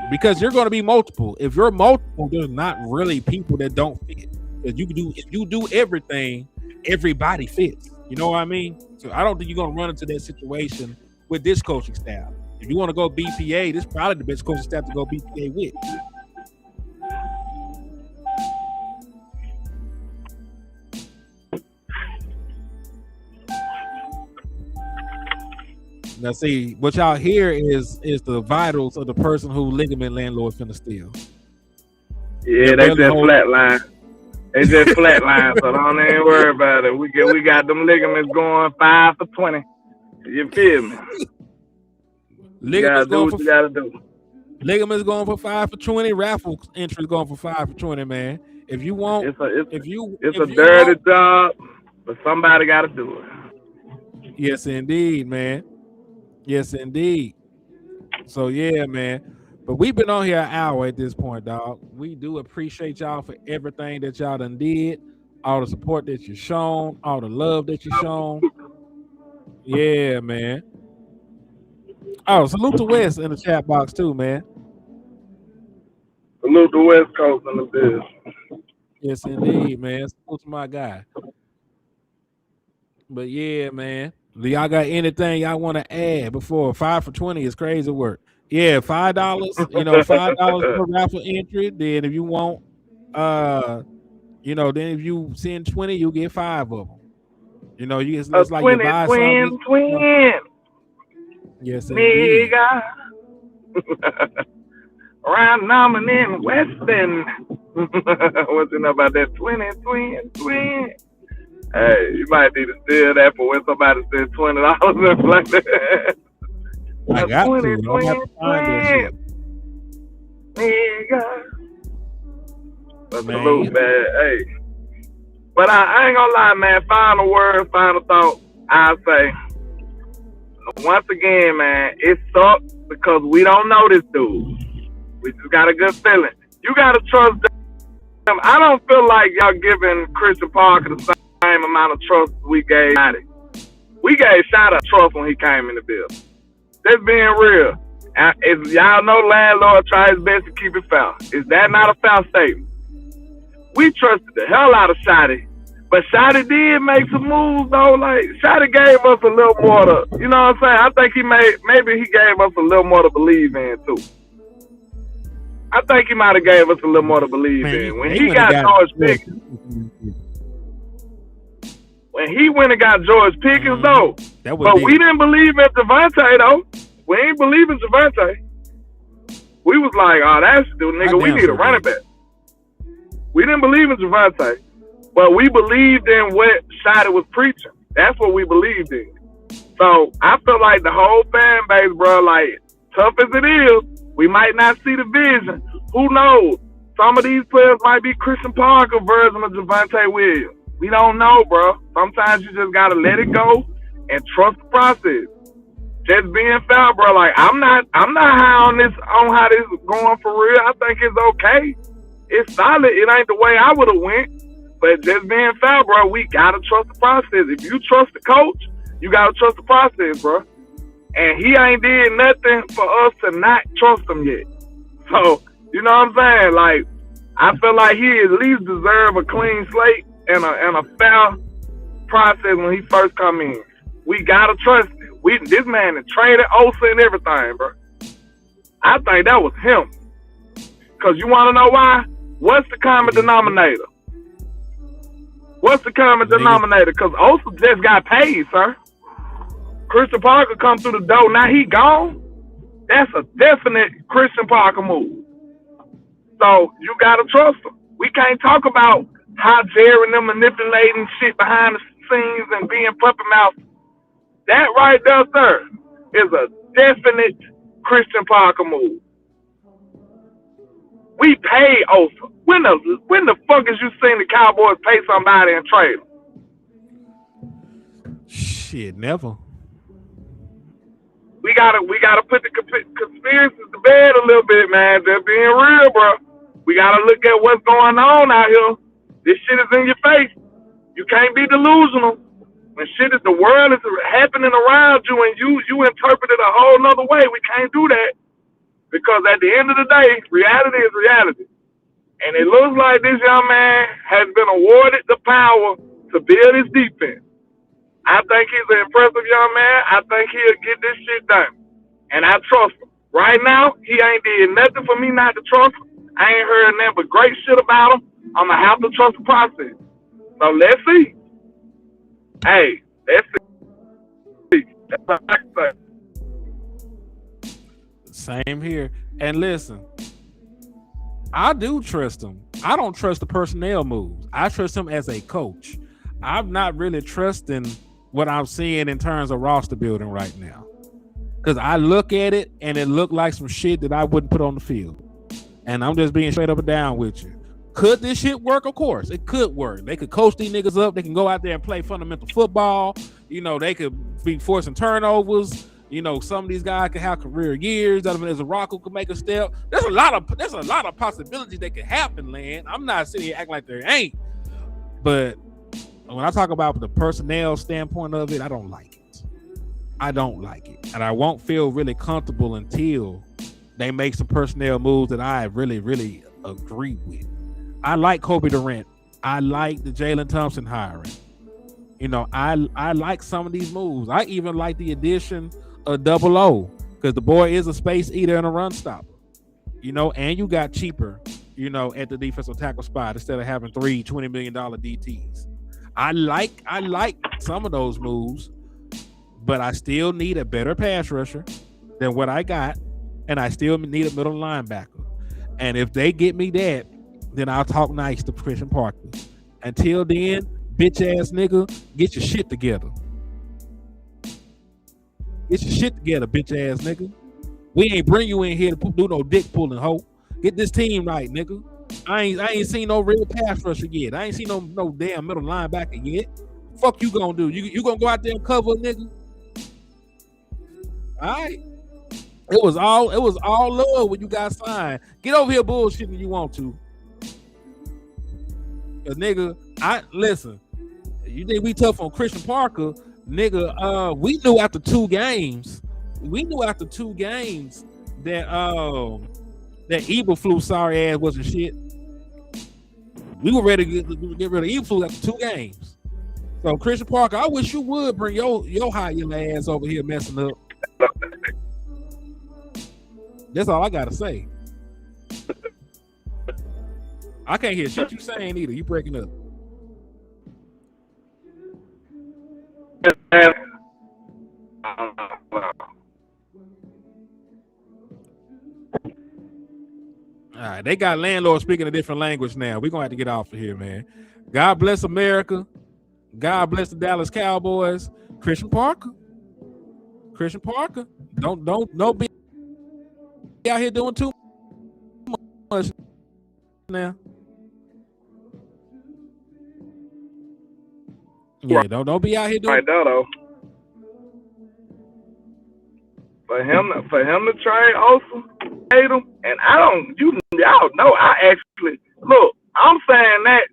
Because you're going to be multiple. If you're multiple, there's not really people that don't fit. If you do everything, everybody fits. You know what I mean? So I don't think you're going to run into that situation with this coaching staff. If you want to go BPA, this is probably the best coaching staff to go BPA with. Now, see, what y'all hear is the vitals of the person who ligament LandLord finna steal. Yeah, they just flatline. They just flatline, so don't even worry about it. We got them ligaments going 5 for 20. You feel me? You gotta do what you gotta do. Ligaments going for 5 for 20. Raffle entries going for 5 for 20, man. If you want, it's a dirty job, but somebody gotta do it. Yes, indeed, man. Yes, indeed. So yeah, man. But we've been on here an hour at this point, dog. We do appreciate y'all for everything that y'all done did, all the support that you shown, all the love that you shown. Yeah, man. Oh, salute to Wes in the chat box too, man. Salute the West Coast in the biz. Yes, indeed, man. Salute to my guy. But yeah, man. Do y'all got anything y'all want to add before 5 for 20 is crazy work? Yeah, $5. You know, $5 per raffle entry. Then if you want, you know, then if you send 20, you get 5 of them. You know, you it's like you buy something. Twin. Yes, indeed. Nigga. Around Norman in Weston. What's it about that twin? Hey, you might need to steal that for when somebody said $20 and like that. I got to. I'm have to find that shit. Nigga. Salute, man. Hey. But I ain't gonna lie, man. Final word, final thought. I'll say, once again, man, it sucks because we don't know this dude. We just got a good feeling. You gotta trust them. I don't feel like y'all giving Christian Parker the same amount of trust we gave Shotty. We gave Shotty trust when he came in the building. That's being real. If y'all know LandLord tried his best to keep it foul. Is that not a foul statement? We trusted the hell out of Shotty. But Shotty did make some moves though. Like Shotty gave us a little more to, you know what I'm saying? I think maybe he gave us a little more to believe in too. I think he might have gave us a little more to believe in. When he got George Pickens. When he went and got George Pickens though. But we didn't believe in Javonte though. We ain't believe in Javonte. We was like, oh, that's the nigga. We need a running back. We didn't believe in Javonte. But we believed in what Shotty was preaching. That's what we believed in. So I feel like the whole fan base, bro, like, tough as it is, we might not see the vision. Who knows? Some of these players might be Christian Parker version of Javonte Williams. We don't know, bro. Sometimes you just gotta let it go and trust the process. Just being fair, bro. Like I'm not high on how this is going for real. I think it's okay. It's solid. It ain't the way I would have went. But just being fair, bro, we gotta trust the process. If you trust the coach, you gotta trust the process, bro. And he ain't did nothing for us to not trust him yet. So, you know what I'm saying? Like, I feel like he at least deserve a clean slate and a fair process when he first come in. We gotta trust it. This man had traded Osa and everything, bro. I think that was him. Cause you wanna know why? What's the common denominator? What's the common denominator? Because Osa just got paid, sir. Christian Parker come through the door. Now he gone. That's a definite Christian Parker move. So you got to trust him. We can't talk about how Jerry and them manipulating shit behind the scenes and being puppet mouth. That right there, sir, is a definite Christian Parker move. We pay Osa. When the fuck has you seen the Cowboys pay somebody and trade them? Shit, never. We gotta put the conspiracies to bed a little bit, man. They're being real, bro. We gotta look at what's going on out here. This shit is in your face. You can't be delusional. When the world is happening around you and you interpret it a whole nother way, we can't do that. Because at the end of the day, reality is reality. And it looks like this young man has been awarded the power to build his defense. I think he's an impressive young man. I think he'll get this shit done. And I trust him. Right now, he ain't did nothing for me not to trust him. I ain't heard nothing but great shit about him. I'm going to have to trust the process. So let's see. Hey, let's see. That's what I can say. Same here. And listen, I do trust him. I don't trust the personnel moves. I trust him as a coach. I'm not really trusting what I'm seeing in terms of roster building right now. Because I look at it and it looked like some shit that I wouldn't put on the field. And I'm just being straight up and down with you. Could this shit work? Of course. It could work. They could coach these niggas up. They can go out there and play fundamental football. You know, they could be forcing turnovers. You know, some of these guys can have career years. There's a Rock who can make a step. There's a lot of possibilities that can happen, Land. I'm not sitting here acting like there ain't. But when I talk about the personnel standpoint of it, I don't like it. I don't like it. And I won't feel really comfortable until they make some personnel moves that I really, really agree with. I like Kobe Durant. I like the Jalen Thompson hiring. You know, I like some of these moves. I even like the addition of Double O because the boy is a space eater and a run stopper. You know, and you got cheaper, you know, at the defensive tackle spot instead of having three $20 million DTs. I like some of those moves, but I still need a better pass rusher than what I got, and I still need a middle linebacker. And if they get me that, then I'll talk nice to Christian Parker. Until then, bitch ass nigga, get your shit together. Get your shit together, bitch ass nigga. We ain't bring you in here to do no dick pulling, hoe. Get this team right, nigga. I ain't seen no real pass rusher yet. I ain't seen no damn middle linebacker yet. Fuck you gonna do? You gonna go out there and cover, nigga? All right. It was all love when you got signed. Get over here bullshitting when you want to. Cause nigga, listen. You think we tough on Christian Parker, nigga? We knew after two games that that Eberflus sorry ass wasn't shit. We were ready to get rid of Eberflus after 2 games. So Christian Parker, I wish you would bring your hot your ass over here messing up. That's all I gotta say. I can't hear shit you saying either. You breaking up. All right, they got LandLord speaking a different language now. We're gonna have to get off of here, man. God bless America. God bless the Dallas Cowboys. Christian Parker. Don't be out here doing too much now. Yeah, don't be out here doing right now though. For him to trade Olsen, hate him, and y'all know I actually look. I'm saying that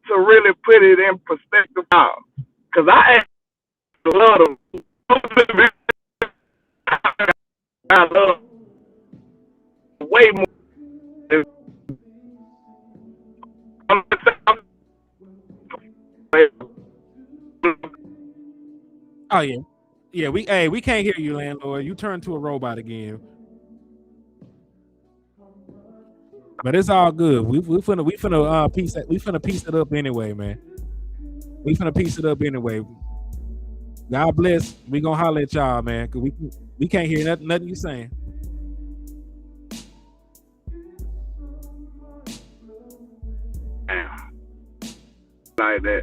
to really put it in perspective now, because I actually love him. I love him way more. Oh yeah, we can't hear you, LandLord. You turned to a robot again. But it's all good. We finna piece it up anyway, man. We finna piece it up anyway. God bless. We gonna holler at y'all, man, cause we can't hear nothing you saying. Like that.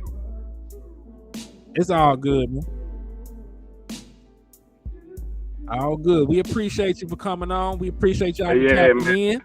It's all good, man. All good. We appreciate you for coming on. We appreciate y'all for tapping in.